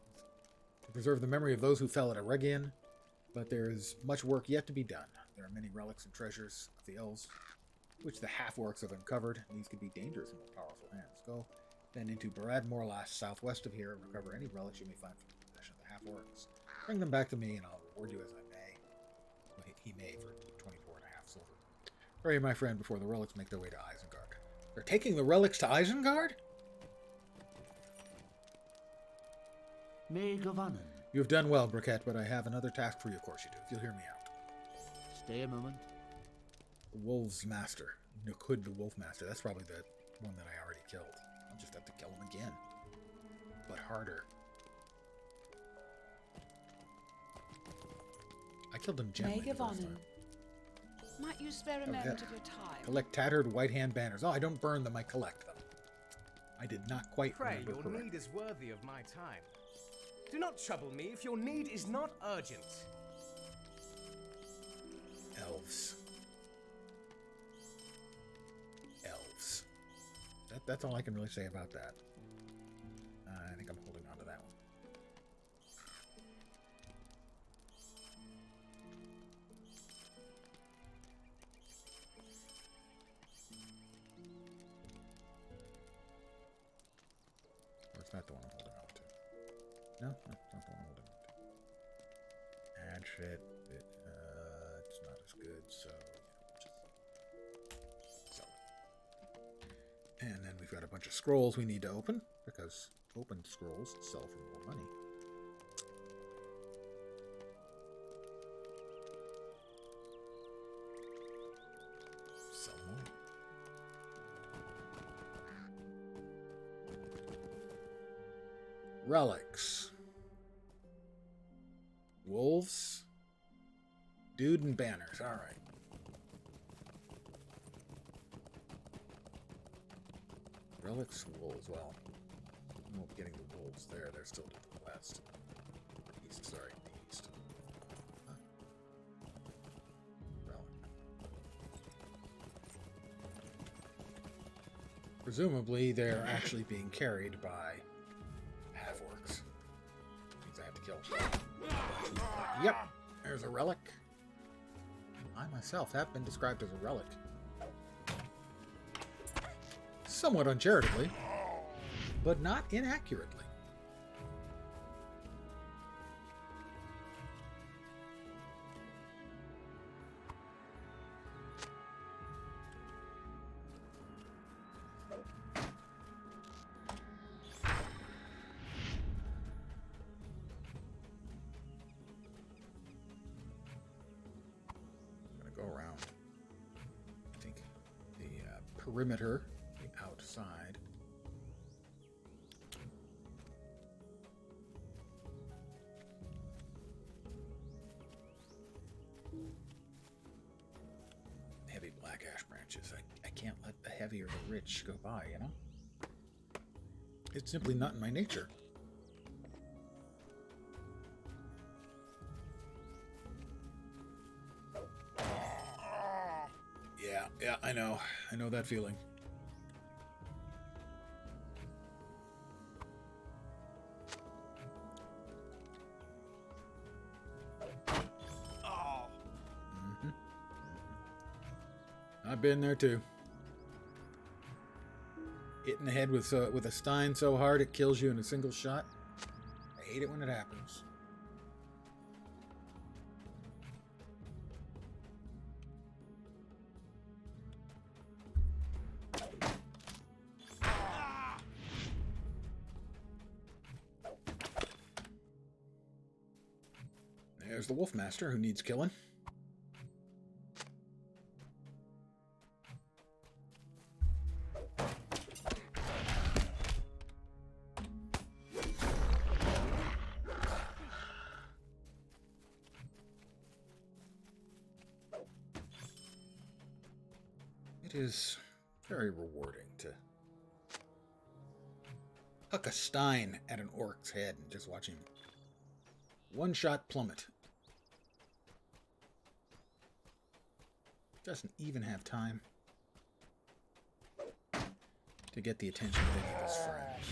to preserve the memory of those who fell at Eregion, but there is much work yet to be done. There are many relics and treasures of the elves, which the half-orcs have uncovered, and these could be dangerous in more powerful hands. Go then into Barad Morlas, southwest of here, and recover any relics you may find from the possession of the half-orcs. Bring them back to me, and I'll reward you as I may. Well, he may for 24.5 silver. Hurry, my friend, before the relics make their way to Isengard. They're taking the relics to Isengard?
May Govanen.
You have done well, Briquette, but I have another task for you, of course you do, if you'll hear me out.
Stay a moment.
The Wolf's Master. Nukud the Wolf Master. That's probably the one that I already killed. I'll just have to kill him again. But harder. I killed him gently the first
Megavonen.
time.
Might you spare a
Okay.
moment of your time?
Collect tattered white hand banners. Oh, I don't burn them, I collect them. I did not quite
Pray,
remember
your
correctly.
need is worthy of my time. Do not trouble me if your need is not urgent.
Elves. Elves. That's all I can really say about that. I think I'm holding on to that one. Or it's not the one I'm holding on to. No, that's not the one I'm holding on to. Add shit. It's not as good, so yeah, just sell it. And then we've got a bunch of scrolls we need to open, because opened scrolls sell for more money. Sell more. Relics. Wolves. Dude and banners. Alright. Relics, wolves. Well, we won't be getting the wolves there. They're still to the west. East, sorry. East. Huh. Relic. Presumably, they're actually being carried by half-orcs. Means I have to kill. Yep, there's a relic. I myself have been described as a relic. Somewhat uncharitably, but not inaccurately. Perimeter, the outside. Heavy black ash branches. I can't let the heavy or the rich go by, you know? It's simply not in my nature. Yeah, I know. I know that feeling. Mm-hmm. I've been there too. Hitting the head with a stein so hard it kills you in a single shot. I hate it when it happens. There's the Wolfmaster who needs killing. It is very rewarding to huck a stein at an orc's head and just watch him one-shot plummet. Doesn't even have time to get the attention of any of his friends.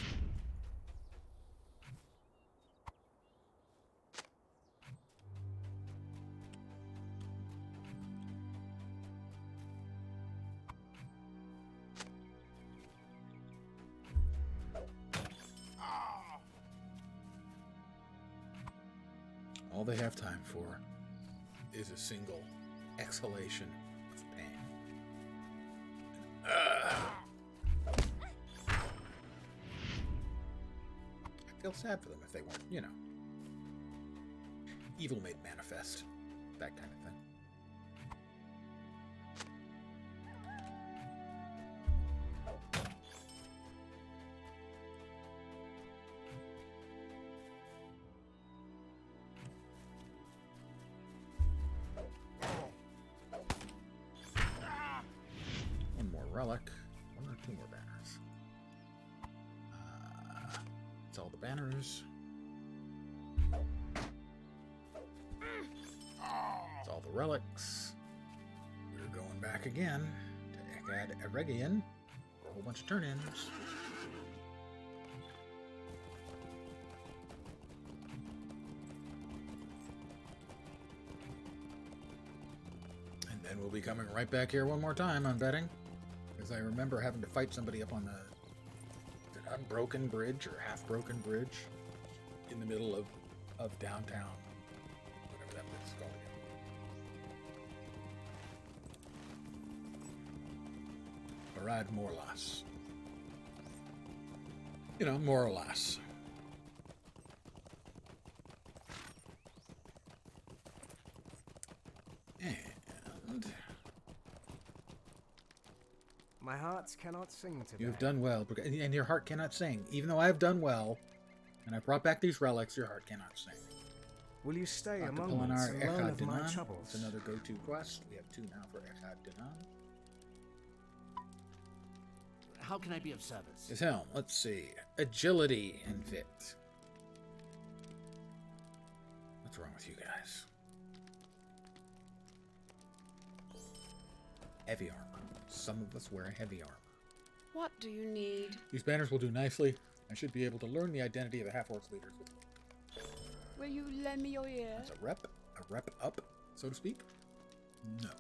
All they have time for is a single exhalation of pain. I feel sad for them if they weren't, you know, evil made manifest, that kind of thing. Relic. One or two more banners. It's all the banners. It's all the relics. We're going back again to Glad Eregion for a whole bunch of turn-ins. And then we'll be coming right back here one more time, I'm betting. Because I remember having to fight somebody up on the unbroken bridge or half-broken bridge in the middle of downtown, whatever that place is called again. Barad Morlas. You know, more or less. And
my heart cannot sing today.
you have done well, and your heart cannot sing. Even though I have done well, and I brought back these relics, your heart cannot sing.
Will you stay
Dr.
among us and learn of my
Dinan.
troubles?
It's another go-to quest. We have 2 now for Echad Dinan.
How can I be of service?
His helm, let's see. Agility and Vit. What's wrong with you guys? Heavy armor. Some of us wear heavy armor.
What do you need?
These banners will do nicely. I should be able to learn the identity of the half-orcs leaders.
Will you lend me your ear?
That's a rep up, so to speak. No,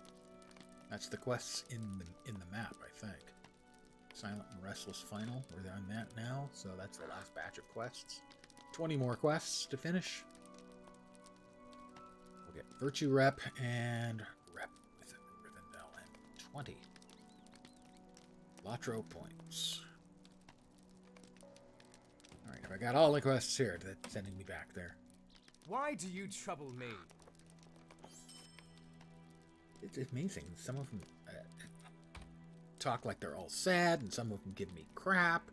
that's the quests in the map, I think. Silent and Restless Final. We're on that now, so that's the last batch of quests. 20 more quests to finish. We'll get Virtue Rep and Rep with Rivendell and 20 LotRO points. Alright, have I got all the quests here? That's sending me back there.
Why do you trouble me?
It's amazing. Some of them talk like they're all sad, and some of them give me crap.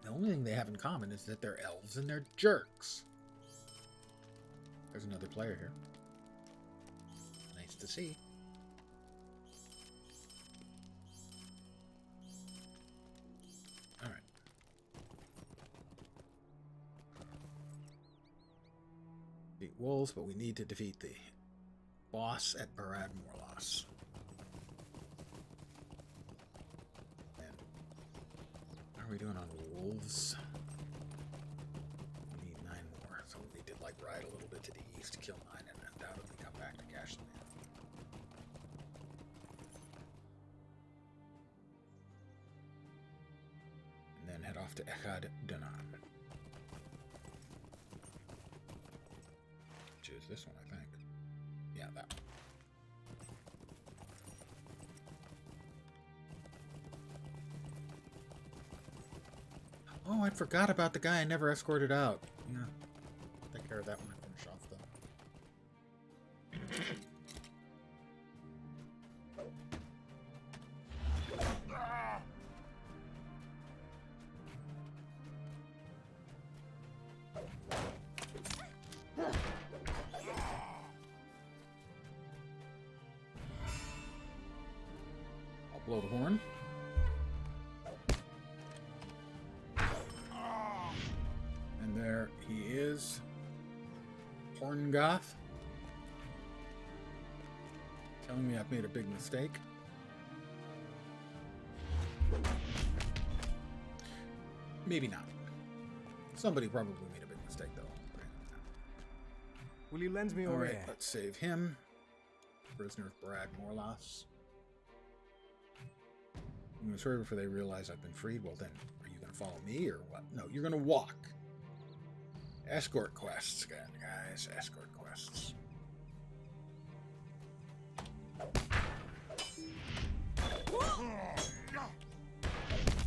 The only thing they have in common is that they're elves and they're jerks. There's another player here. Nice to see. Alright. Defeat wolves, but we need to defeat the boss at Glad Eregion. How are we doing on wolves? We need 9 more, so we need to like ride a little bit to the east, kill 9, and undoubtedly come back to cash them in. And then head off to Glad Eregion, which is this one, I think. Yeah, that one. Oh, I forgot about the guy I never escorted out. Yeah. Take care of that when I finish off, though. I'll blow the horn. And there he is. Horngoth. Telling me I've made a big mistake. Maybe not. Somebody probably made a big mistake, though.
Will you lend me your
Alright,
ear?
let's save him. Prisoner of Glad Eregion. I'm going to serve before they realize I've been freed. Well, then, are you going to follow me or what? No, you're going to walk. Escort quests again, guys. Escort quests.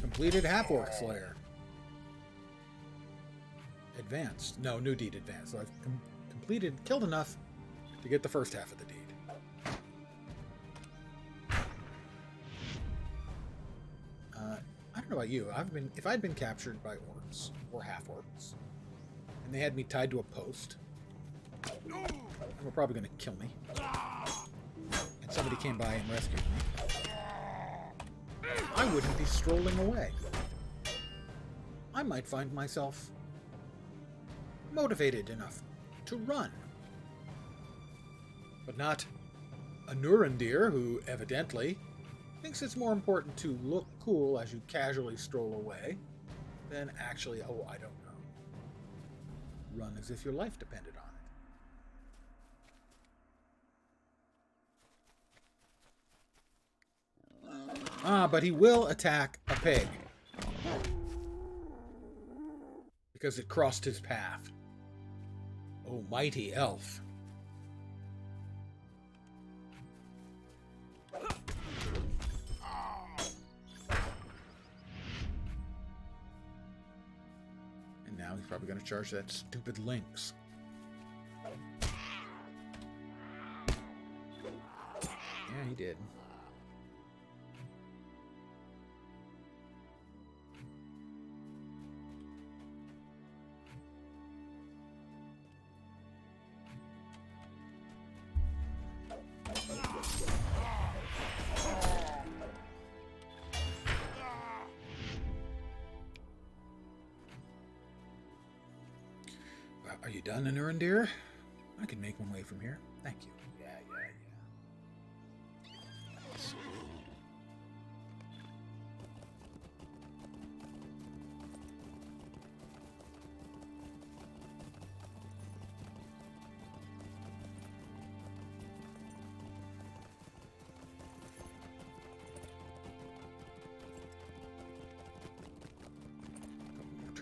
Completed Half-Orc Slayer. Advanced. No, new deed advanced. So I've killed enough to get the first half of the deed. I don't know about you. If I'd been captured by orcs or half-orcs, and they had me tied to a post, they were probably going to kill me. And somebody came by and rescued me. I wouldn't be strolling away. I might find myself motivated enough to run. But not a Nurendir who evidently thinks it's more important to look cool as you casually stroll away than actually, oh, I don't know, run as if your life depended on it. Ah, but he will attack a pig because it crossed his path. Oh, mighty elf. And now he's probably going to charge that stupid lynx. Yeah, he did. Are you done, Nurendir? I can make one way from here. Thank you. Yeah.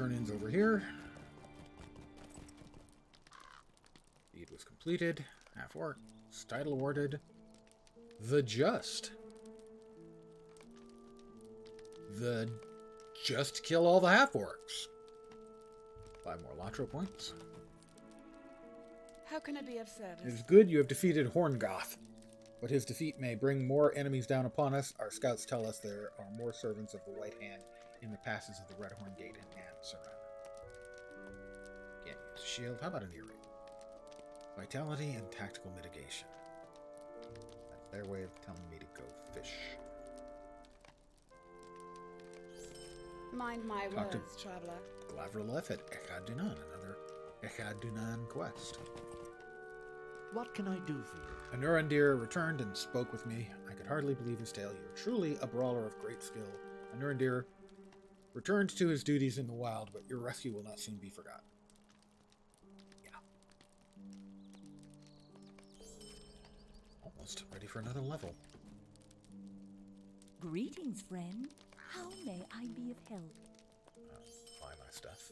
turn-ins over here. Deed was completed. Half orcs. Title awarded. The Just. The Just kill all the half orcs. 5 more LotRO points.
How can I be of
It
service?
is good you have defeated Horngoth, but his defeat may bring more enemies down upon us. Our scouts tell us there are more servants of the White Hand in the passes of the Red Horn Gate and surrounded. Can't use a shield. How about an earring? Vitality and tactical mitigation. That's their way of telling me to go fish.
Mind my
Talk to-
words, traveler.
Glavrelef at Echad-Dunan, another Echad-Dunan quest.
What can I do for you?
A Nurendir returned and spoke with me. I could hardly believe his tale. You're truly a brawler of great skill. A Nurendir returned to his duties in the wild, but your rescue will not soon be forgotten. Yeah. Almost ready for another level.
Greetings, friend. How may I be of help?
Buy my stuff.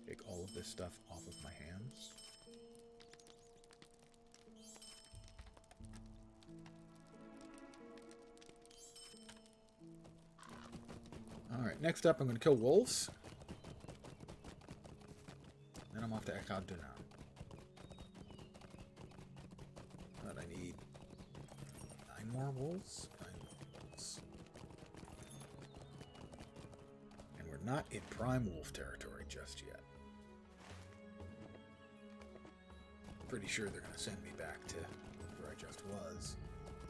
Take all of this stuff off of my hands. Alright, next up I'm going to kill wolves. Then I'm off to Echad-Dunan. But I need 9 more wolves. 9 more wolves. And we're not in prime wolf territory just yet. Pretty sure they're going to send me back to where I just was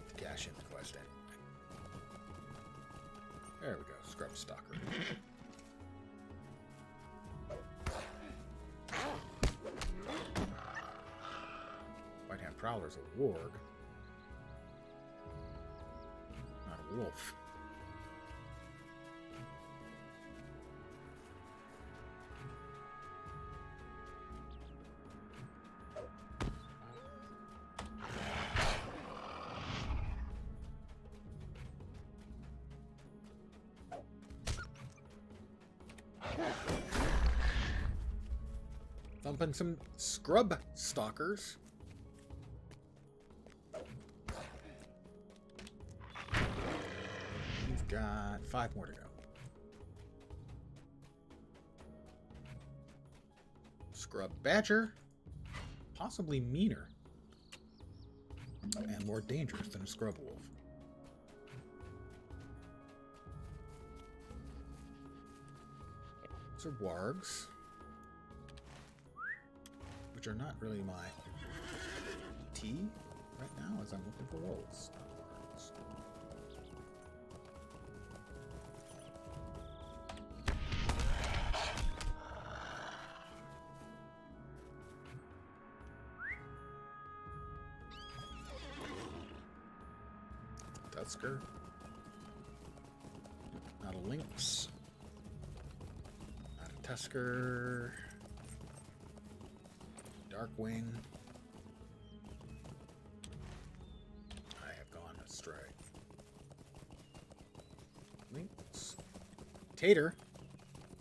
to cash in the quest anyway. There we go, Scrub Stalker. White Hand Prowler's a warg, not a wolf. Thumping some scrub stalkers. We've got 5 more to go. Scrub badger. Possibly meaner. And more dangerous than a scrub wolf. Those are wargs. Which are not really my tea right now, as I'm looking for wolves, not wargs. Tusker. Not a lynx. Not a tusker. Darkwing. I have gone astray. Lynx. Tater.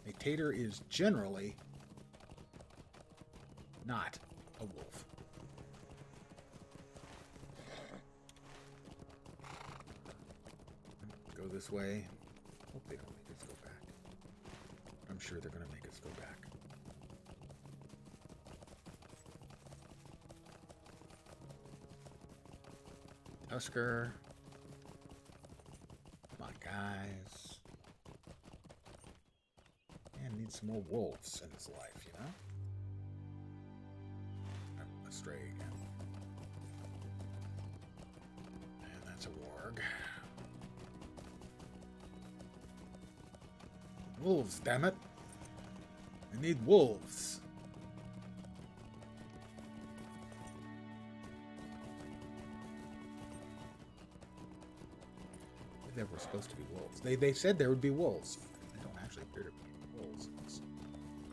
A tater is generally not a wolf. Go this way. Hope they don't make us go back. I'm sure they're going to make us go back. Tusker. Come on, guys. Man needs some more wolves in his life, you know? I'm astray again. And that's a warg. Wolves, damn it. I need wolves. There were supposed to be wolves. They said there would be wolves. They don't actually appear to be wolves in this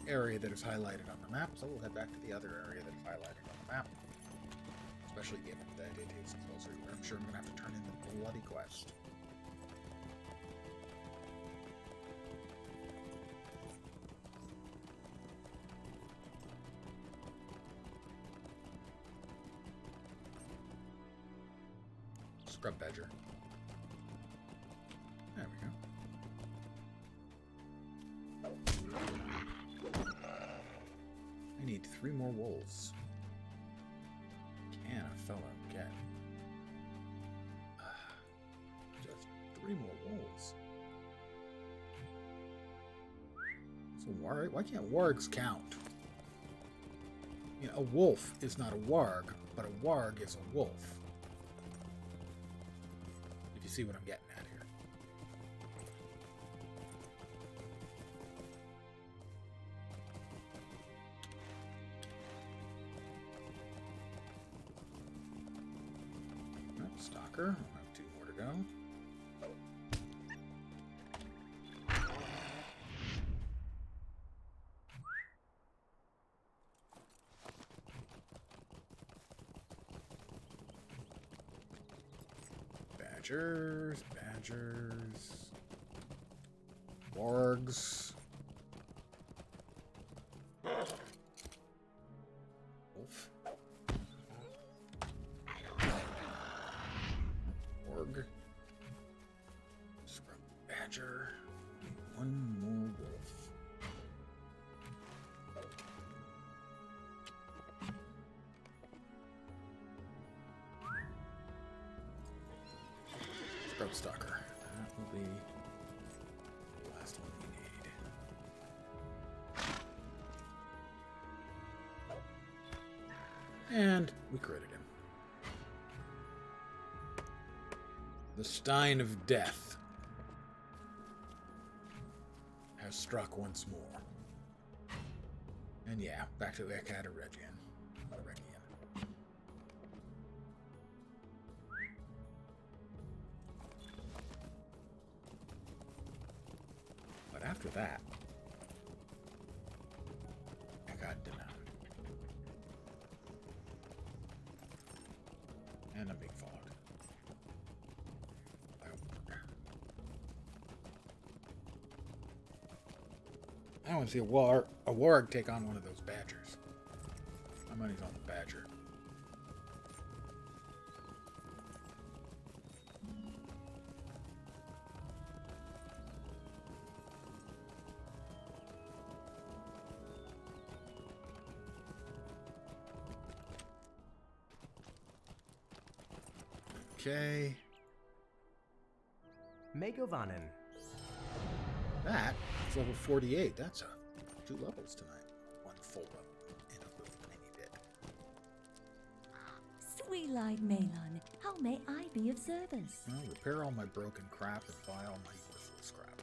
area that is highlighted on the map, so we'll head back to the other area that is highlighted on the map. Especially given that it is closer. I'm sure I'm going to have to turn in the bloody quest. scrub badger. There we go. I need 3 more wolves. Can a fellow get just 3 more wolves? So why can't wargs count? You know, a wolf is not a warg, but a warg is a wolf. If you see what I'm getting at here. Stalker. We'll have 2 more to go. Badgers, wargs, wolf, warg, scrub badger, 1 more wolf. Scrub stalker. That will be the last one we need. And we critted him. The Stein of Death has struck once more. And yeah, back to Glad Eregion. But after that, I got denied. And I'm being followed. I want to see a warg take on one of those badgers. My money's on the badger. Okay.
Megovanen.
That is level 48. That's 2 levels tonight. 1 full level in a little tiny bit.
Sweet-eyed Malon, how may I be of service?
Well, repair all my broken crap and buy all my worthless crap.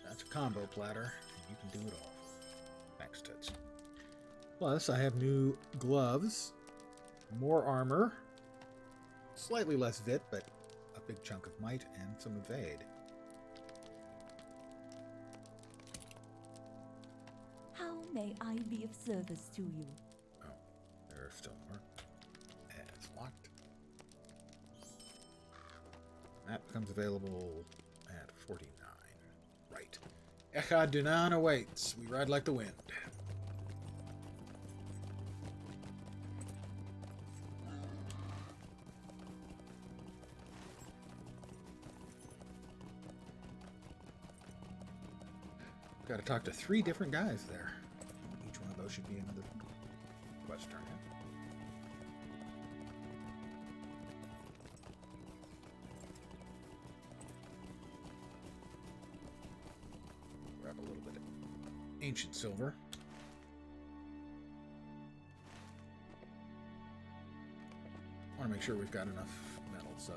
That's a combo platter, and you can do it all. Thanks, Toots. Plus, I have new gloves, more armor, slightly less vit, but a big chunk of might, and some evade.
How may I be of service to you?
Oh, there are still more. And it's locked. That becomes available at 49. Right. Echad Dunan awaits. We ride like the wind. Got to talk to 3 different guys there. Each one of those should be another quest turn. Grab a little bit of ancient silver. I want to make sure we've got enough metal, so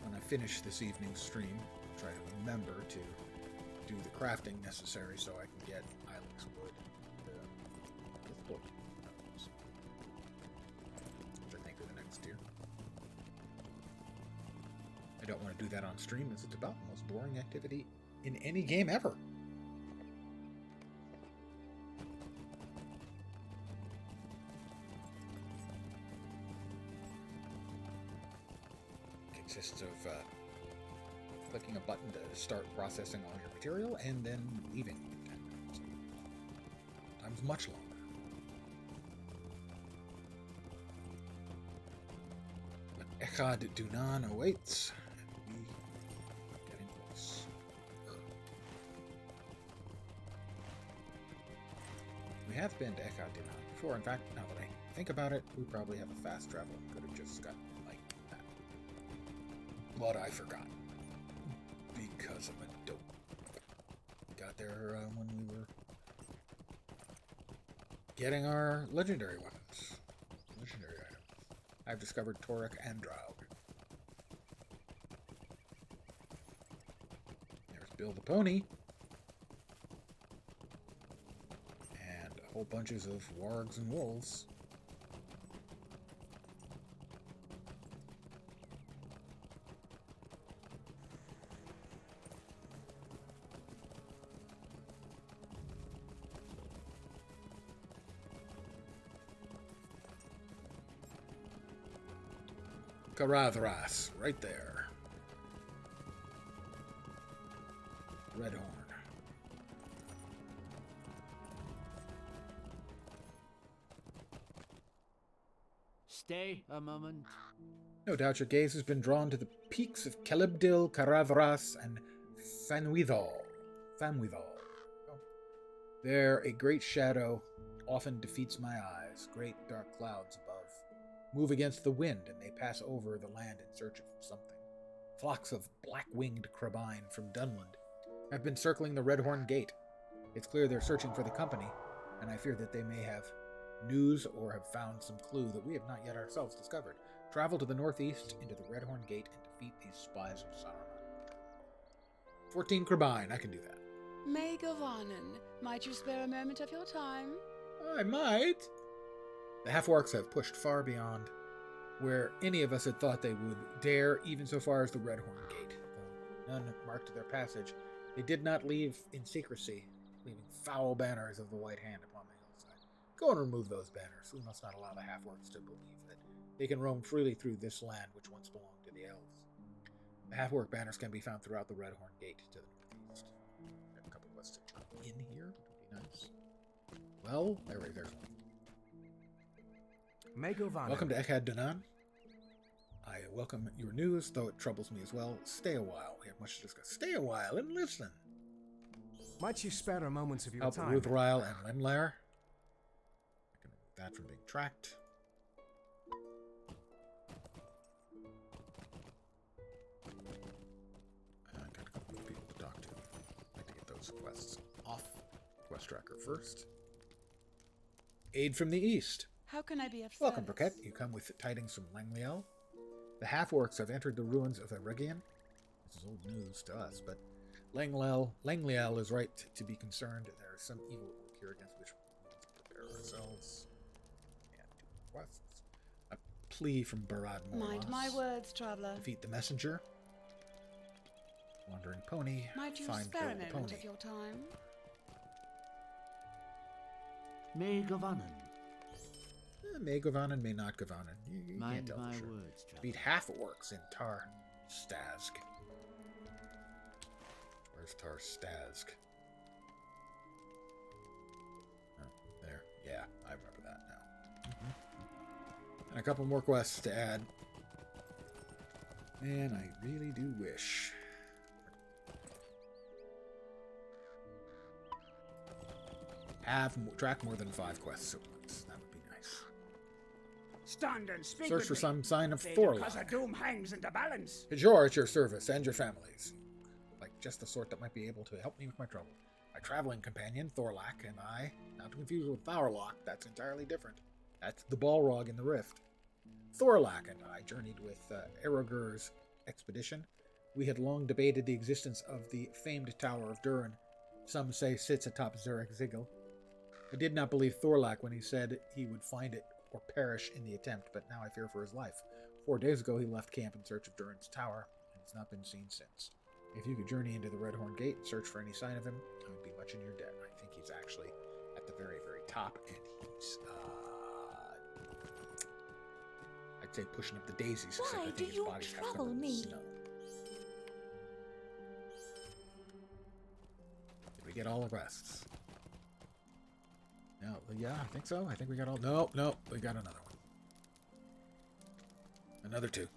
when I finish this evening's stream, I'll try to remember to do the crafting necessary so I can get Ilex wood. With wood. Which I think are the next tier. I don't want to do that on stream as it's about the most boring activity in any game ever. Consists of clicking a button to start processing all your material and then leaving in 10 minutes. Sometimes much longer. Echad Dunan awaits. And we are getting close. We have been to Echad Dunan before. In fact, now that I think about it, we probably have a fast travel. Could have just gotten like that. But I forgot. Because I'm a dope. Got there when we were getting our legendary weapons. Legendary items. I've discovered Torek and Draug. There's Bill the Pony. And whole bunches of wargs and wolves. Karathras, right there. Red Horn.
Stay a moment.
No doubt your gaze has been drawn to the peaks of Kelebdil, Karathras, and Famwithal. There, a great shadow often defeats my eyes. Great dark clouds above move against the wind, and they pass over the land in search of something. Flocks of black-winged crabine from Dunland have been circling the Redhorn Gate. It's clear they're searching for the company, and I fear that they may have news or have found some clue that we have not yet ourselves discovered. Travel to the northeast into the Redhorn Gate and defeat these spies of Saruman. 14 crabine, I can do that.
May Govanen, might you spare a moment of your time?
I might. The half-orcs have pushed far beyond where any of us had thought they would dare, even so far as the Redhorn Gate. Though none marked their passage, they did not leave in secrecy, leaving foul banners of the White Hand upon the hillside. Go and remove those banners. We must not allow the half-orcs to believe that they can roam freely through this land which once belonged to the elves. The half-orc banners can be found throughout the Redhorn Gate to the northeast. Got a couple of us to jump in here, which would be nice. Well, there's one. Welcome to Echad Dunan. I welcome your news, though it troubles me as well. Stay a while. We have much to discuss. Stay a while and listen.
Might you spare a moment of your
Help
time?
Ruthrail and Lenlair. I can remove that from being tracked. I got a couple of people to talk to. I'd like to get those quests off Quest Tracker first. Aid from the east.
How can I be of
Welcome,
service?
Briquette. You come with tidings from Langliel. The half-orcs have entered the ruins of Eregion. This is old news to us, but Langliel is right to be concerned. There is some evil at work here against which we need to prepare ourselves. And do quests. A plea from Barad Morlas.
Mind my words, traveler.
Defeat the messenger. Wandering pony.
Might you
Find
spare a
Bill the
moment
pony.
of your time?
May Govanen.
May Govanen, may not Govanen. You can't
Mind
tell
my
for sure.
words, traveler.
Beat half-orcs in Tar Stazg. Where's Tar Stazg? Oh, there. Yeah, I remember that now. And a couple more quests to add. Man, I really do wish. Track more than 5 quests at once. That would be nice.
Stand and speak
Search
with
for
me.
some sign of
Because
Thorlock.
a doom hangs in the balance.
Ajor at your service and your families. Like just the sort that might be able to help me with my trouble. My traveling companion, Thorlac, and I, not to confuse with Thorlock, that's entirely different. That's the Balrog in the Rift. Thorlac and I journeyed with Erogur's expedition. We had long debated the existence of the famed Tower of Durin. Some say sits atop Zurich Zigel. I did not believe Thorlac when he said he would find it or perish in the attempt, but now I fear for his life. 4 days ago, he left camp in search of Durin's tower, and has not been seen since. If you could journey into the Redhorn Gate and search for any sign of him, I would be much in your debt. I think he's actually at the very, very top, and he's, I'd say pushing up the daisies, except
Why
I
do
think his
you
body's half
trouble
covered in
me?
snow. Did we get all the quests? No, yeah, I think so. I think we got all... No, we got another one. Another 2.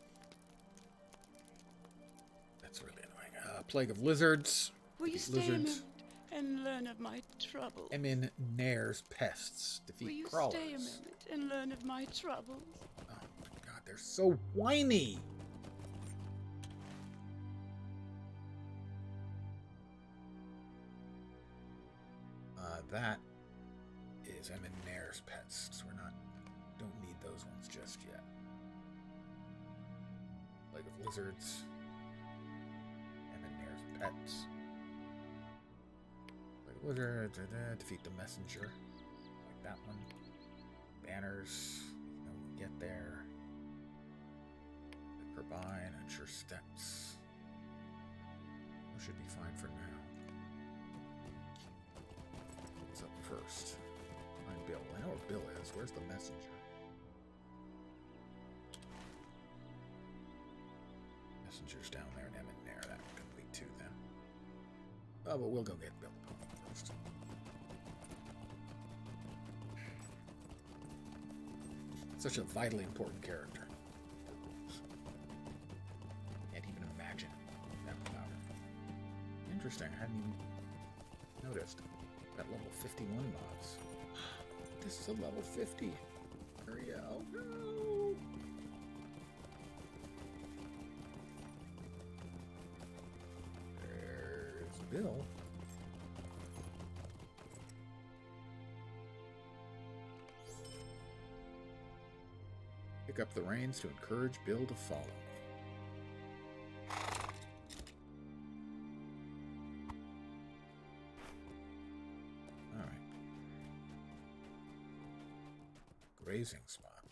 Plague of lizards.
Will you
Defeat
stay a
lizards.
moment and learn of my troubles?
Emin Nair's pests. Defeat
Will you
crawlers.
stay a moment and learn of my troubles?
Oh my god, they're so whiny. That is Emin Nair's pets. So don't need those ones just yet. Plague of lizards. Emin Nair's pets. Plague of lizards. Defeat the messenger. Like that one. Banners. No, we get there. The Kerbine. Unsure steps. That should be fine for now. What's up first? Find Bill. I know where Bill is. Where's the messenger? Messenger's down there and Emin Nair. That would complete two then. Oh, but we'll go get Bill first. Such a vitally important character. Can't even imagine that without her. Interesting. I hadn't even noticed. Got level 51 mobs. This is a level 50 area. Oh no! There's Bill. Pick up the reins to encourage Bill to follow me. Alright. Grazing spot.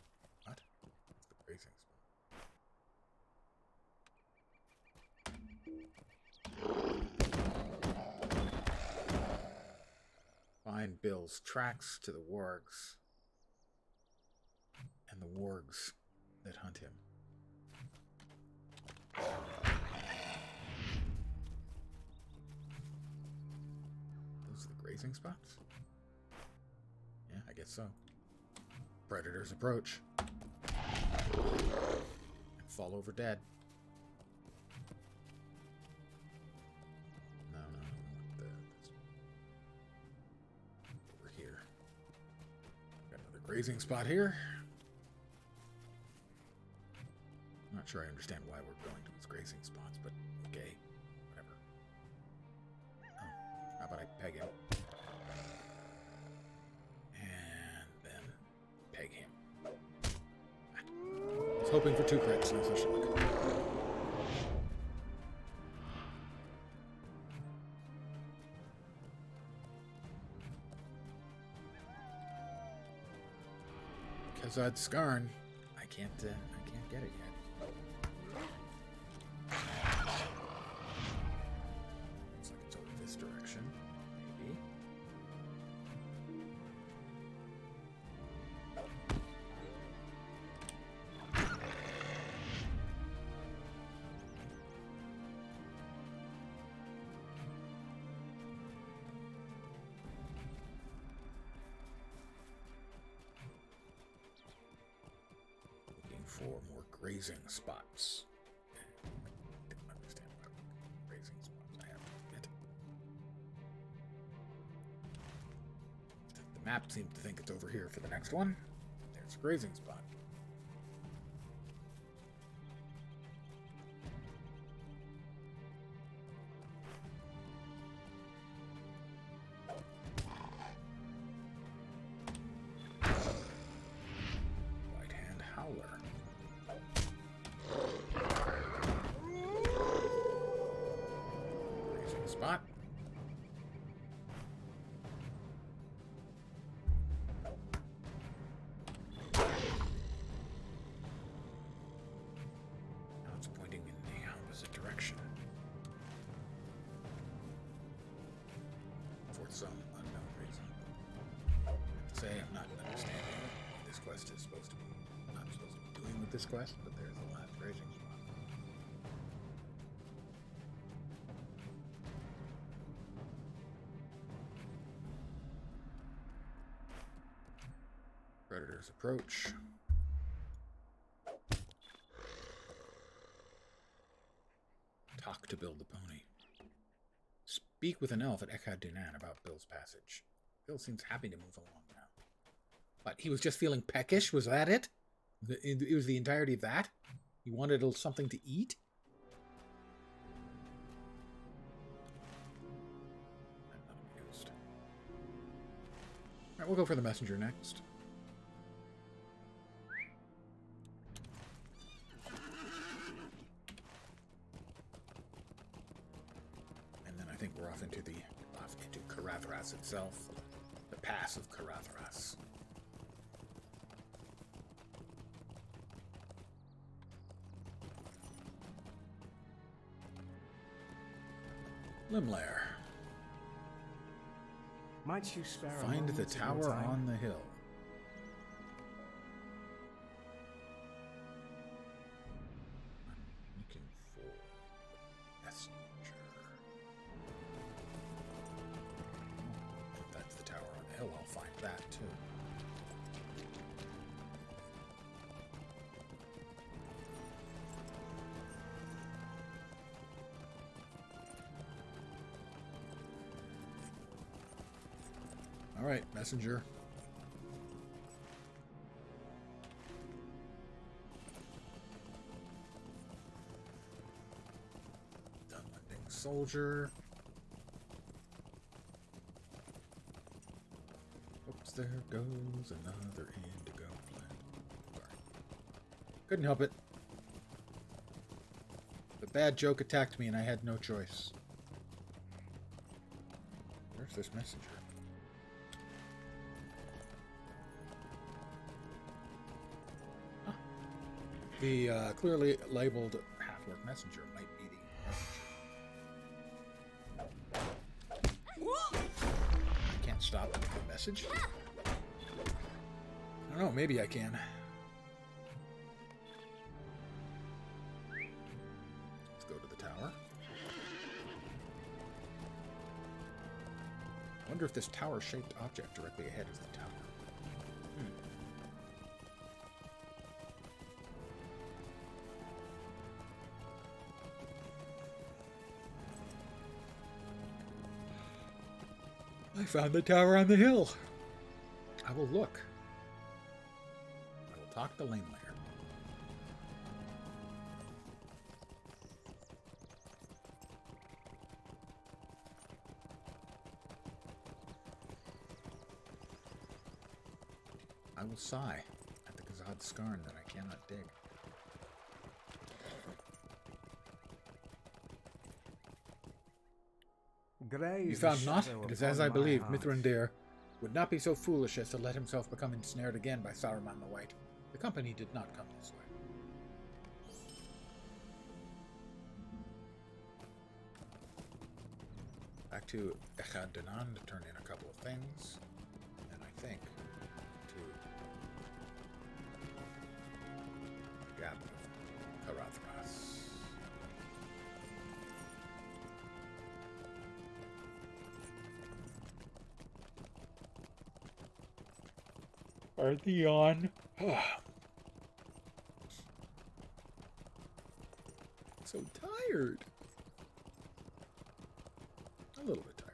What? What's the grazing spot? Find Bill's tracks to the wargs. And the wargs that hunt him. Those are the grazing spots? Yeah, I guess so. Predators approach. And fall over dead. No, over here. Got another grazing spot here. I'm not sure I understand why we're going to these grazing spots, but okay, whatever. Oh, how about I peg him? And then peg him. I was hoping for 2 crits, no such luck. Kazad Skarn. I can't get it yet. Looks like it's over this direction, maybe. Looking for more grazing spots. I don't understand why grazing spots I haven't yet. The map seems to think it's over here for the next one. There's a grazing spot. White Hand Howler. Grazing spot. Now it's pointing in the opposite direction. For some unknown reason. I have to say, I'm not understanding what this quest is supposed to be. I'm supposed to be doing with this quest, but there's the last grazing spot. Predators approach. Talk to build the pony. Speak with an elf at Echad Dunan about Bill's passage. Bill seems happy to move along now. But he was just feeling peckish? Was that it? It was the entirety of that? He wanted something to eat? I'm not amused. Alright, we'll go for the messenger next. And then I think we're off into Karathras itself. The pass of Karathras. Limlair.
Might you spare a
Find the
moment of your
tower
time?
on the hill. I'm looking for messenger. If that's the tower on the hill, I'll find that too. All right, messenger. Dunlending soldier. Oops, there goes another indigo flint. Sorry. Couldn't help it. The bad joke attacked me and I had no choice. Where's this messenger? The clearly labeled half-orc messenger might be the messenger. I can't stop the message. I don't know, maybe I can. Let's go to the tower. I wonder if this tower-shaped object directly ahead is the tower. I found the tower on the hill. I will look. I will talk to Limlair. I will sigh at the Kazad Skarn that I cannot dig. You found not? It is as I believed. Mithrandir would not be so foolish as to let himself become ensnared again by Saruman the White. The company did not come this way. Back to Echad Danan to turn in a couple of things. And I think to Gap of Karathras. Artheon. So tired. A little bit tired.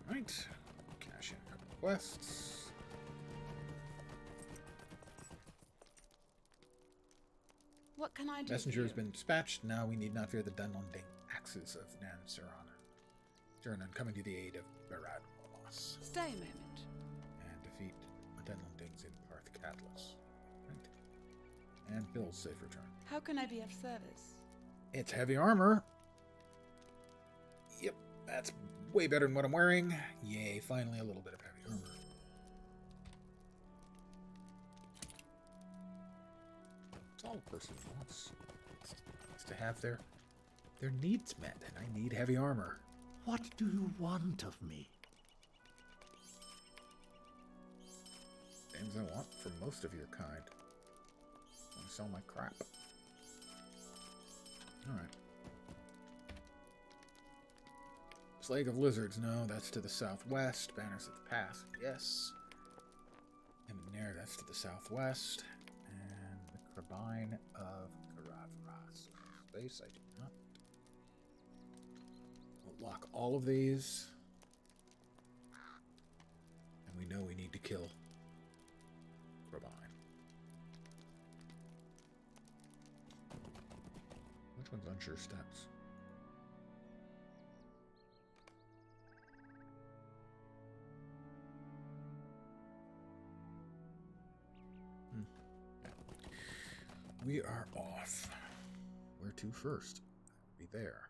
All right. Cash in a couple of quests.
What can I do?
Messenger has been dispatched. Now we need not fear the Dunlending axes of Nan Sirana. Siranan coming to the aid of Barad Wallace.
Stay a moment.
And defeat the Dunlendings in Parth Catalyst. Right. And Bill's safe return.
How can I be of service?
It's heavy armor. Yep, that's way better than what I'm wearing. Yay, finally a little bit of heavy armor. It's all a person wants. It's to have their needs met, and I need heavy armor.
What do you want of me?
Things I want from most of your kind. I want to sell my crap. Alright. Plague of Lizards. No, that's to the southwest. Banners at the Pass. Yes. Eminair, that's to the southwest. And the Crabine of Caravras. Space, I do not. We'll lock all of these. And we know we need to kill Crabine. Which one's Unsure Steps? We are off. Where to first? Be there.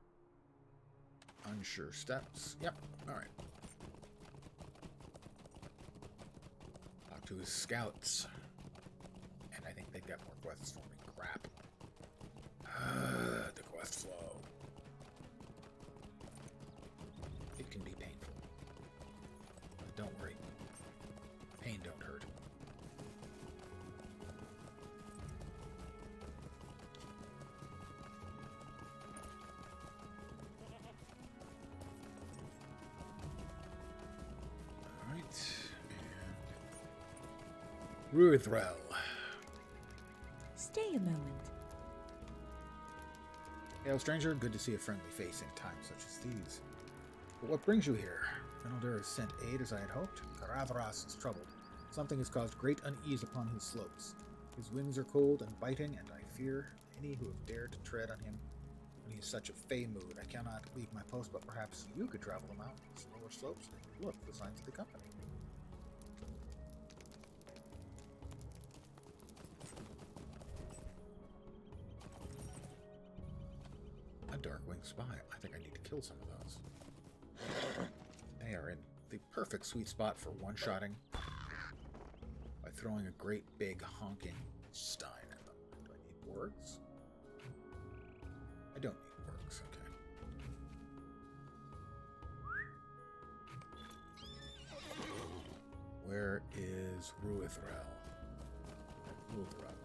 Unsure Steps. Yep. Alright. Talk to his scouts. And I think they've got more quests for me. Crap. The quest flow. It can be painful. But don't worry. Pain don't hurt. Ruithrel.
Stay a moment.
Hail, stranger. Good to see a friendly face in times such as these. But what brings you here? Feneldur has sent aid as I had hoped. Caravras is troubled. Something has caused great unease upon his slopes. His winds are cold and biting, and I fear any who have dared to tread on him when he is such a fey mood. I cannot leave my post, but perhaps you could travel the mountains, lower slopes, and look for signs of the company. Darkwing Spy. I think I need to kill some of those. They are in the perfect sweet spot for one-shotting by throwing a great big honking stein at them. Do I need wargs? I don't need wargs, okay. Where is Ruithrel? Ruithrel.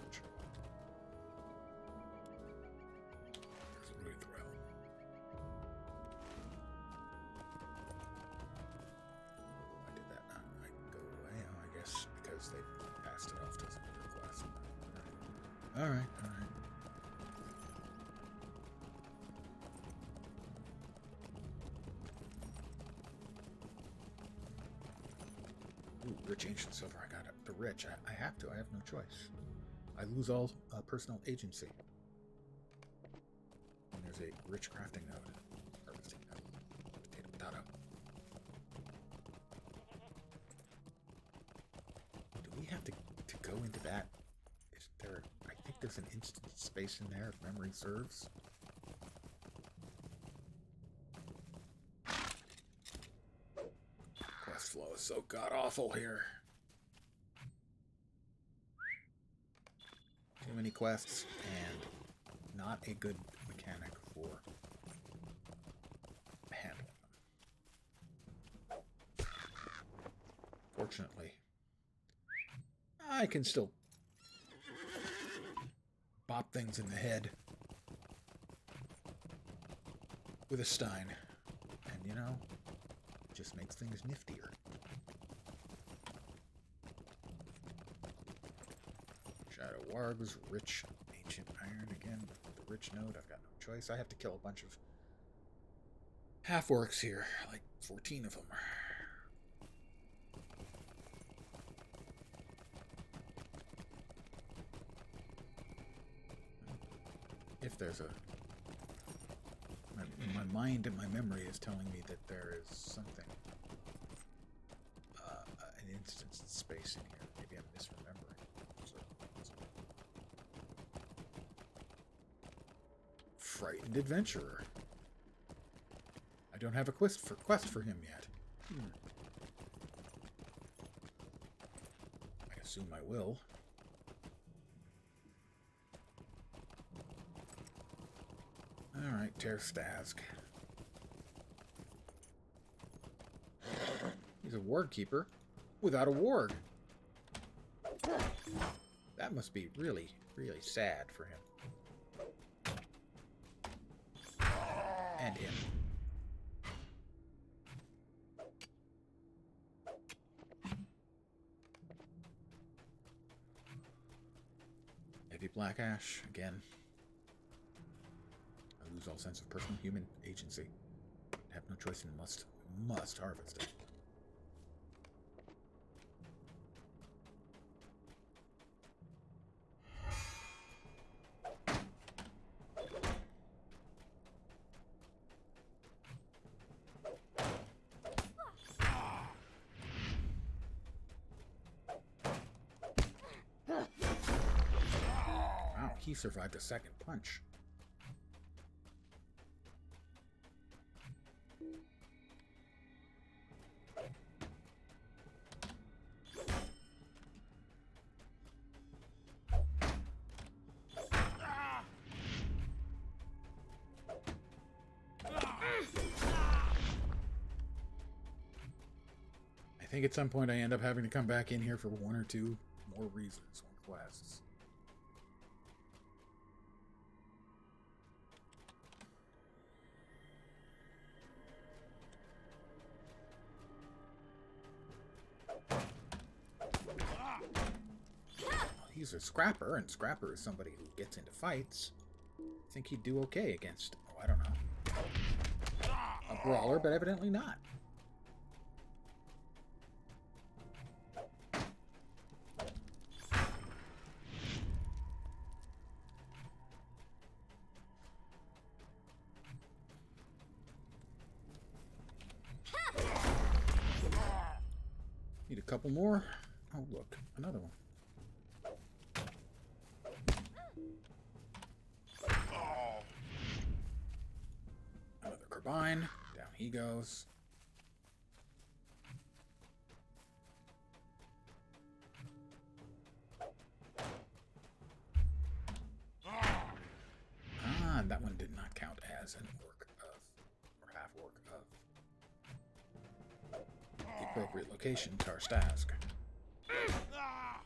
Alright, alright. Ooh, rich ancient silver. I got it. The rich. I have to. I have no choice. I lose all personal agency. And there's a rich crafting node. Harvesting node. Potato, potato. Do we have to go into that? Is there... I think there's an instant space in there, if memory serves. Quest flow is so god-awful here. Too many quests, and not a good mechanic for handling them. Fortunately, I can still bop things in the head with a stein. And, you know, it just makes things niftier. Shadow Wargs, rich ancient iron again. The rich node, I've got no choice. I have to kill a bunch of half-orcs here, like 14 of them. If there's a... My mind and my memory is telling me that there is something, an instance space in here. Maybe I'm misremembering. Frightened adventurer. I don't have a quest for him yet. I assume I will. Alright, Terstask. He's a ward keeper without a warg. That must be really, really sad for him. And him. Maybe black ash again. I lose all sense of personal human agency. I have no choice and must harvest it. Wow, he survived a second punch. I think at some point I end up having to come back in here for one or two more reasons, or quests. He's a scrapper, and scrapper is somebody who gets into fights. I think he'd do okay against, oh, I don't know, a brawler, but evidently not. Need a couple more. Oh, look, another one. Another carbine. Down he goes. Ah, and that one did not count as an orc of, or half orc of the appropriate location, Tarstask.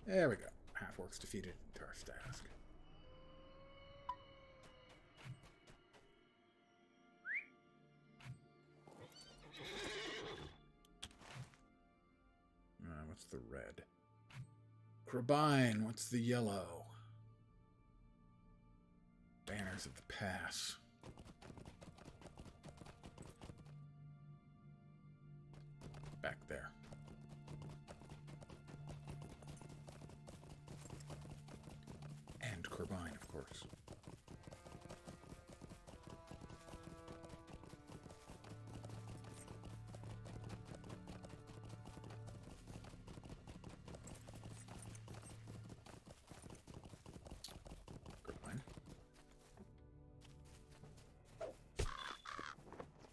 There we go. Half orcs defeated Tarstask. What's the red? Crabine, what's the yellow? Banners of the Pass. Back there. And Crabine, of course.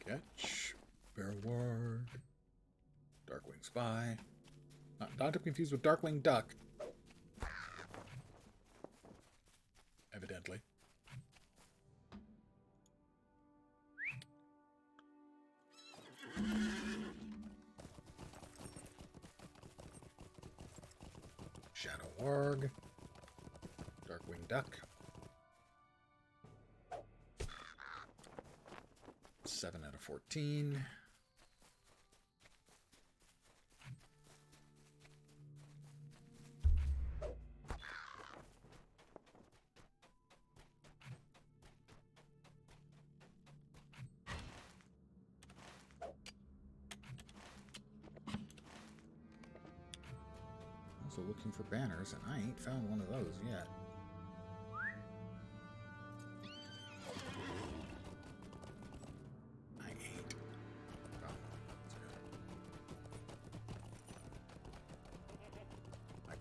Catch, Bear Ward, Darkwing Spy. Not to confuse with Darkwing Duck. Evidently. Shadow Warg, Darkwing Duck. 7 out of 14. Also looking for banners, and I ain't found one of those yet.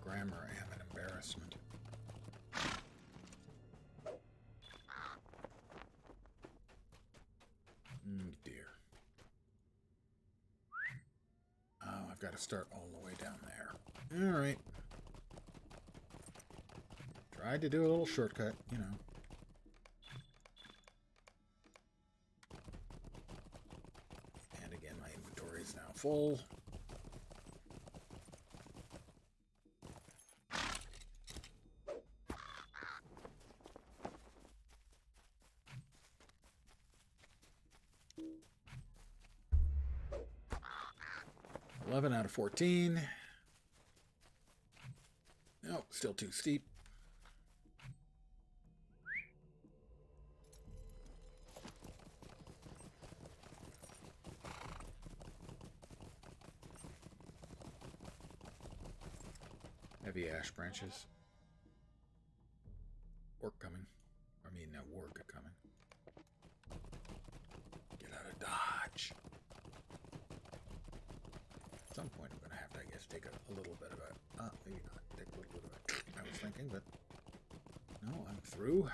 Grammar, I am an embarrassment. Dear. Oh, I've got to start all the way down there. Alright. Tried to do a little shortcut, you know. And again, my inventory is now full. Out of 14. Nope, still too steep. Heavy ash branches. Orc coming. I mean, warg coming. Get out of dodge. At some point, I'm going to have to, I guess, take a little bit of a... maybe not. Take a little bit of a... I was thinking, but... No, I'm through.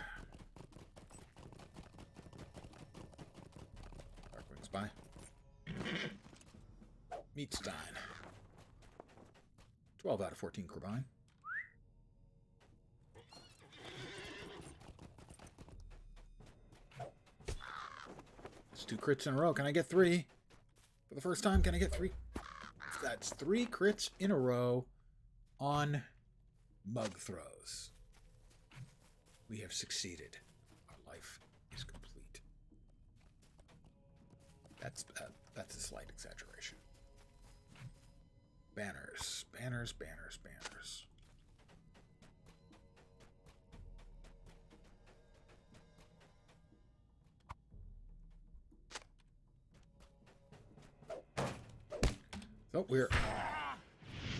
Darkwing Spy. Meatstein. 12 out of 14 Carbine. That's 2 crits in a row. Can I get 3? For the first time, can I get 3? That's 3 crits in a row on mug throws. We have succeeded. Our life is complete. That's a slight exaggeration. Banners, banners, banners, banners. So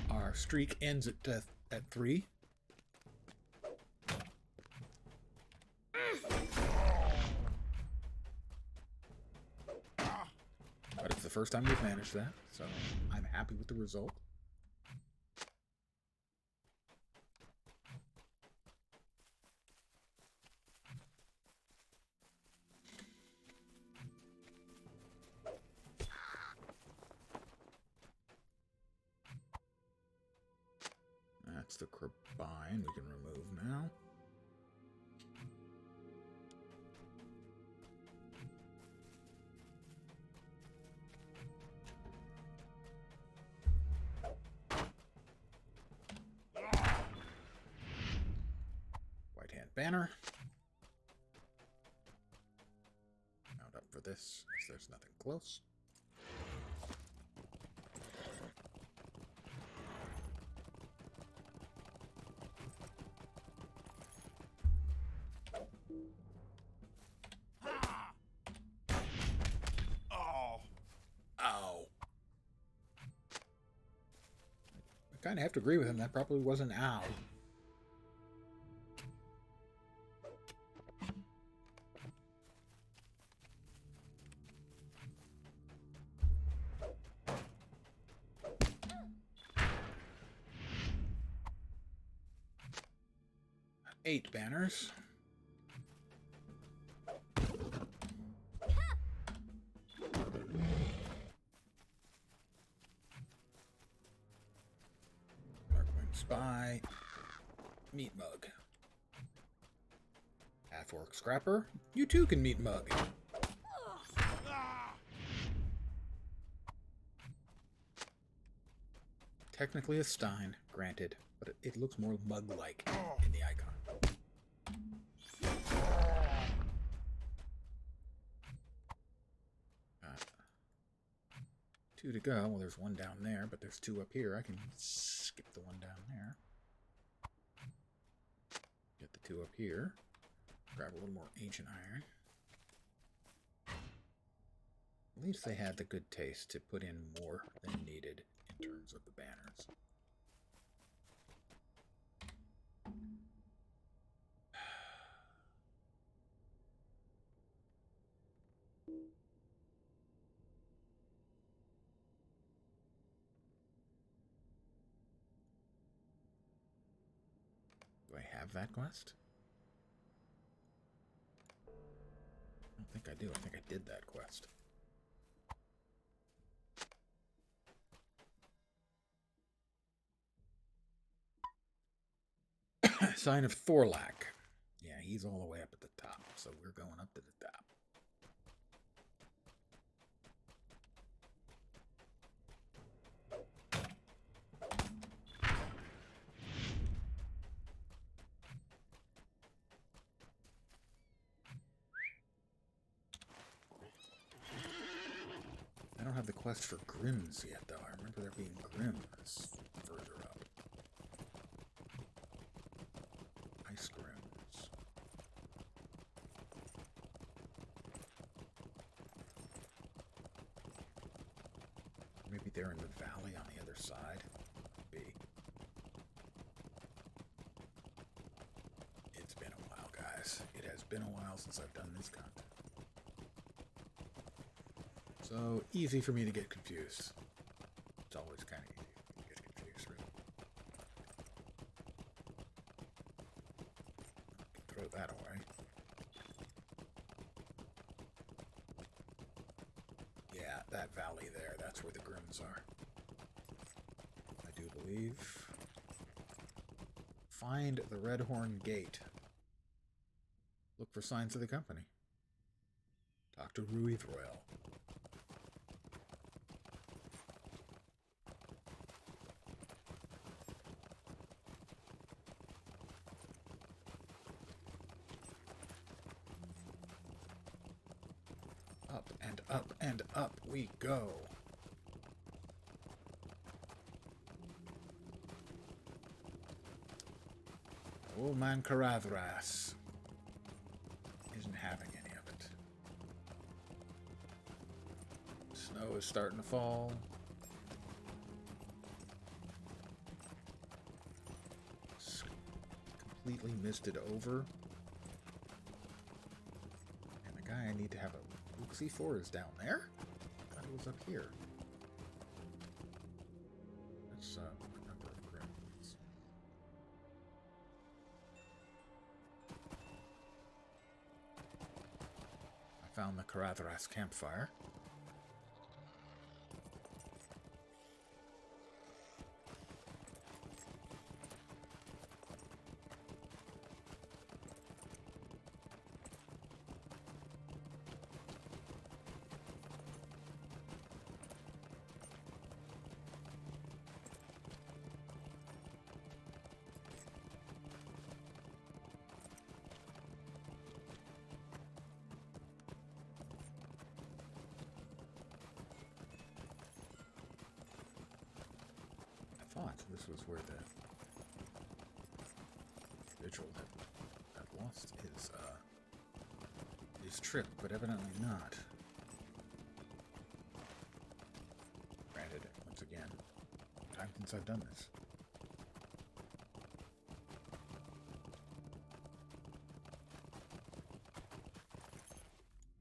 our streak ends at 3. But it's the first time we've managed that, so I'm happy with the result. That's the Carbine we can remove now. White hand banner. Mount up for this, as there's nothing close. I kind of have to agree with him. That probably was an ow. Eight banners. Spy, meat mug. Half-orc scrapper, you too can meat mug. Technically a Stein, granted, but it looks more mug-like in the icon. 2 to go. Well, there's 1 down there, but there's 2 up here. I can skip the 1 down there. Get the 2 up here. Grab a little more ancient iron. At least they had the good taste to put in more than needed in terms of the banners. Do I have that quest? I don't think I do. I think I did that quest. Sign of Thorlak. Yeah, he's all the way up at the top, so we're going up to the top. I don't have the quest for Grims yet, though. I remember there being Grims further up. Ice Grims. Maybe they're in the valley on the other side. Could be. realize it has been a while since I've done this content. So easy for me to get confused. It's always kind of easy for me to get confused, really. Throw that away. Yeah, that valley there, that's where the Grims are. I do believe. Find the Redhorn Gate. Look for signs of the company. Talk to Ruithroyal. Up and up and up we go. Old man Karathras isn't having any of it. Snow is starting to fall. It's completely misted over. And the guy I need to have a look-see for is down there? I thought it was up here. That's a number of Grims. I found the Karathras campfire. I thought this was where the individual had lost his trip, but evidently not. Granted, once again, time since I've done this.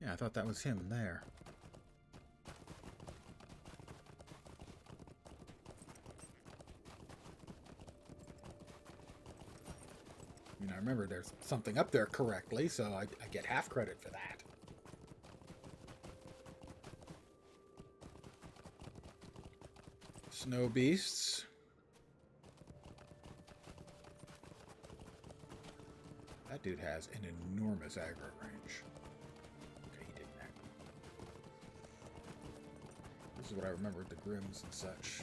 Yeah, I thought that was him there. I mean, I remember there's something up there correctly, so I get half credit for that. Snow beasts. That dude has an enormous aggro range. Okay, he didn't act. This is what I remembered, the Grims and such.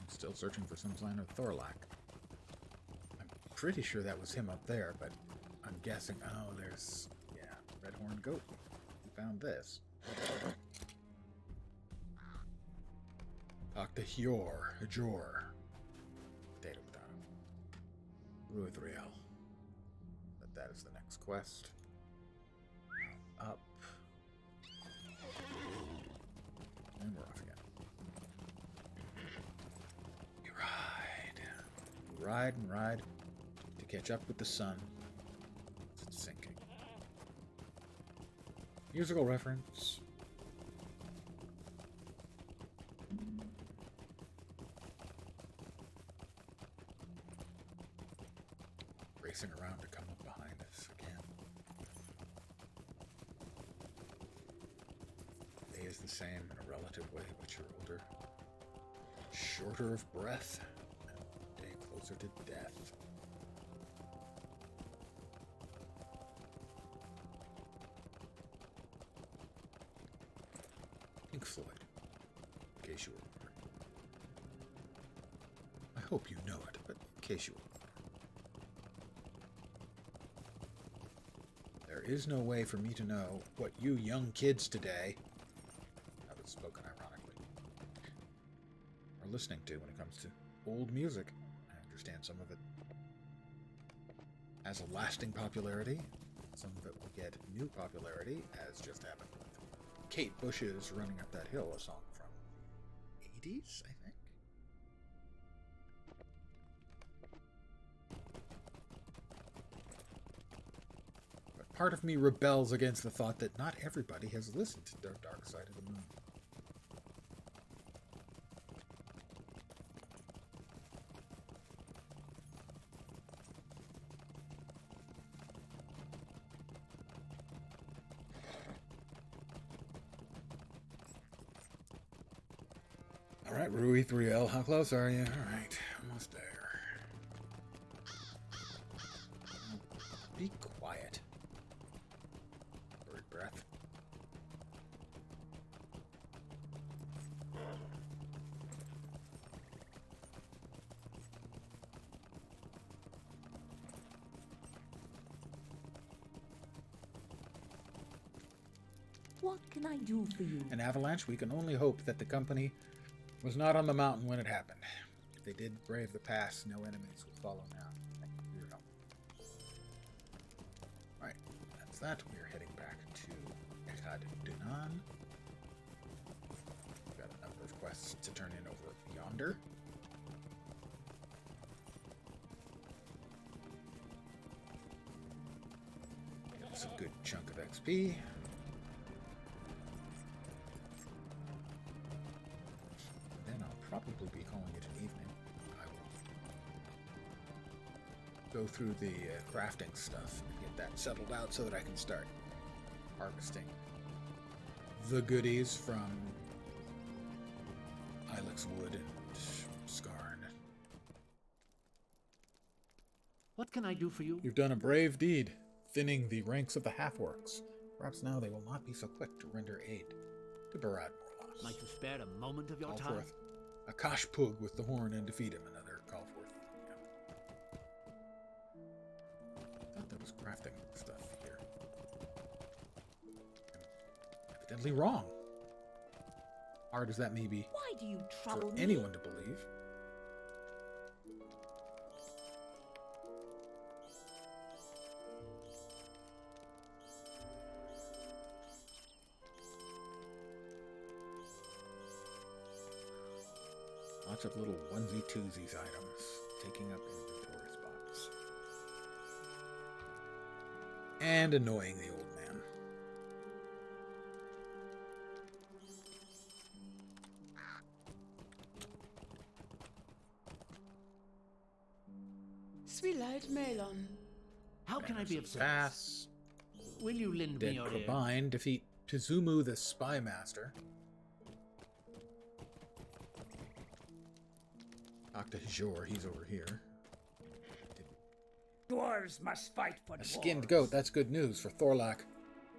Still searching for some sign of Thorlak. I'm pretty sure that was him up there, but I'm guessing. Oh, there's, yeah, Redhorn Goat. We found this. Talk to Hjor. Potato. Ruithriel. But that is the next quest. Up. And we're off again. Ride and ride to catch up with the sun. It's sinking. Musical reference. Racing around to come up behind us again. Day is the same in a relative way, but you're older. Shorter of breath. Closer to death. Pink Floyd, in case you were wondering. I hope you know it, but in case you were wondering. There is no way for me to know what you young kids today, that was spoken ironically, are listening to when it comes to old music. Understand some of it has a lasting popularity, some of it will get new popularity, as just happened with Kate Bush's Running Up That Hill, a song from 80s, I think. But part of me rebels against the thought that not everybody has listened to Dark Side of the Moon. Alright, Rui 3L, how close are you? Alright, almost there. Be quiet. Bird breath.
What can I do for you?
An avalanche? We can only hope that the company was not on the mountain when it happened. If they did brave the pass, no enemies will follow now. Thank you for your help. Alright, that's that. We are heading back to Etad Dunan. We've got a number of quests to turn in over yonder. Got some good chunk of XP. Probably be calling it an evening. I will go through the crafting stuff and get that settled out so that I can start harvesting the goodies from Ilex Wood and Skarn.
What can I do for you?
You've done a brave deed, thinning the ranks of the half-orcs. Perhaps now they will not be so quick to render aid to Barad Morlas.
Might you spare a moment of your
Call
time?
forth a Kashpug with the horn and defeat him. Another call forth. I thought there was crafting stuff here. I'm evidently wrong. Hard as that may be
Why do you
for
trouble me?
anyone to believe. Lots of little onesie-twosies items taking up inventory spots. And annoying the old man.
Sweet Melon.
How can I be of service?
Bass.
Will you lend me
Dead
your ear?
Krabine. Defeat Tizumu the Spy Master. Talk to Jor, he's over here.
Dwarves must fight for
A
dwarves.
skinned goat, that's good news for Thorlak.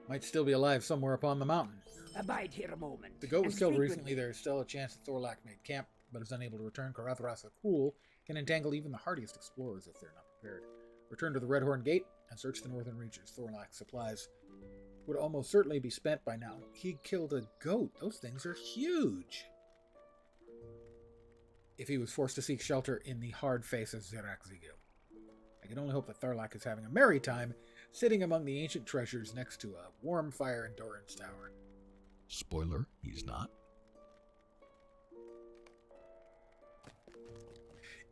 Might still be alive somewhere upon the mountain.
Abide here a moment.
The goat was
and
killed
speak with
recently.
me.
There is still a chance that Thorlak made camp, but is unable to return. Karathras the Cruel can entangle even the hardiest explorers if they're not prepared. Return to the Redhorn Gate and search the northern reaches. Thorlak's supplies would almost certainly be spent by now. He killed a goat. Those things are huge. If he was forced to seek shelter in the hard face of Zirak-Zigil. I can only hope that Thorlak is having a merry time, sitting among the ancient treasures next to a warm fire in Doran's tower.
Spoiler, he's not.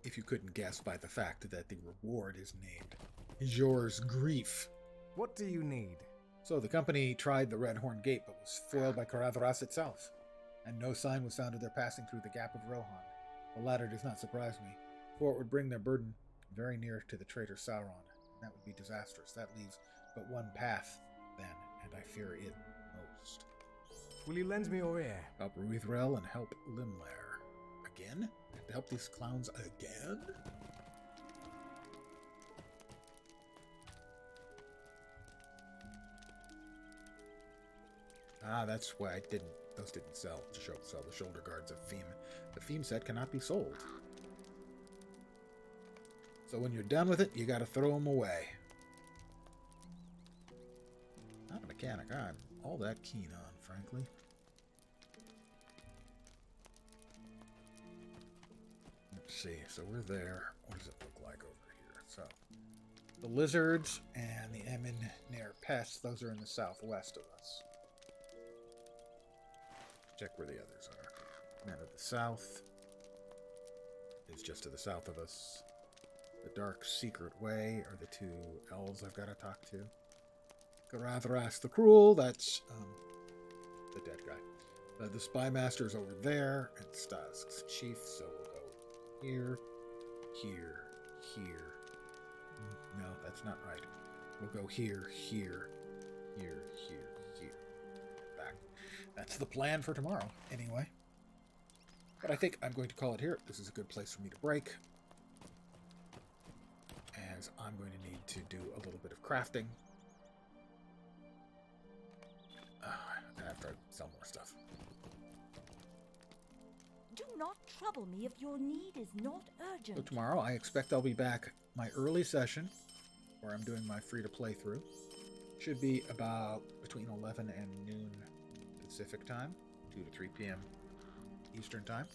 If you couldn't guess by the fact that the reward is named Jor's Grief.
What do you need?
So the company tried the Redhorn Gate, but was foiled by Karathras itself, and no sign was found of their passing through the Gap of Rohan. The latter does not surprise me, for it would bring their burden very near to the traitor Sauron. That would be disastrous. That leaves but one path, then, and I fear it most.
Will you lend me your ear?
Help Ruithrel and help Limlair. Again? I have to help these clowns again? Ah, that's why those didn't sell the shoulder guards of Feem. The Feem set cannot be sold. So when you're done with it, you gotta throw them away. Not a mechanic I'm all that keen on, frankly. Let's see, so we're there. What does it look like over here? So, the lizards and the Emin Nair pests, those are in the southwest of us. check where the others are. Man of the South is just to the south of us. The Dark Secret Way are the two elves I've got to talk to. Garadhras the Cruel, that's the dead guy. The Spy Master's over there, and Stask's Chief, so we'll go here, here, here. No, that's not right. We'll go here, here, here, here, here. Back. That's the plan for tomorrow, anyway. But I think I'm going to call it here. This is a good place for me to break, as I'm going to need to do a little bit of crafting. After I sell more stuff.
Do not trouble me if your need is not urgent.
So tomorrow, I expect I'll be back. My early session, where I'm doing my free-to-play through, should be about between 11 and noon Pacific time, 2 to 3 p.m. Eastern time.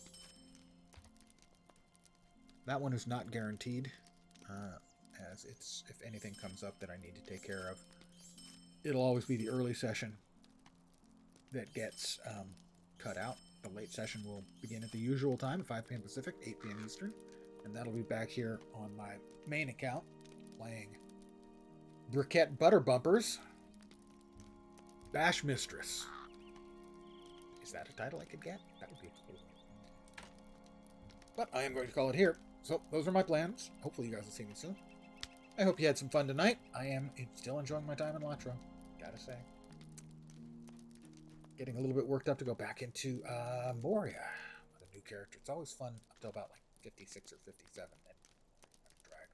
That one is not guaranteed, as it's, if anything comes up that I need to take care of, it'll always be the early session that gets cut out. The late session will begin at the usual time, 5 p.m. Pacific, 8 p.m. Eastern, and that'll be back here on my main account, playing Briquette Butter Bumpers, Bash Mistress. Is that a title I could get? That would be a cool one. But I am going to call it here. So those are my plans. Hopefully you guys will see me soon. I hope you had some fun tonight. I am still enjoying my time in LotRO, gotta say. Getting a little bit worked up to go back into Moria with a new character. It's always fun up till about like 56 or 57. Then it drags.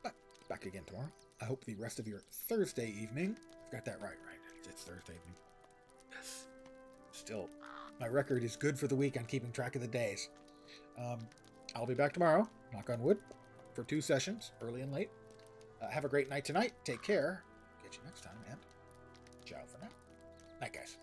But back again tomorrow. I hope the rest of your Thursday evening. I've got that right? It's Thursday evening. Yes. Still, my record is good for the week on keeping track of the days. I'll be back tomorrow, knock on wood, for 2 sessions, early and late. Have a great night tonight. Take care. Catch you next time, and ciao for now. Night, guys.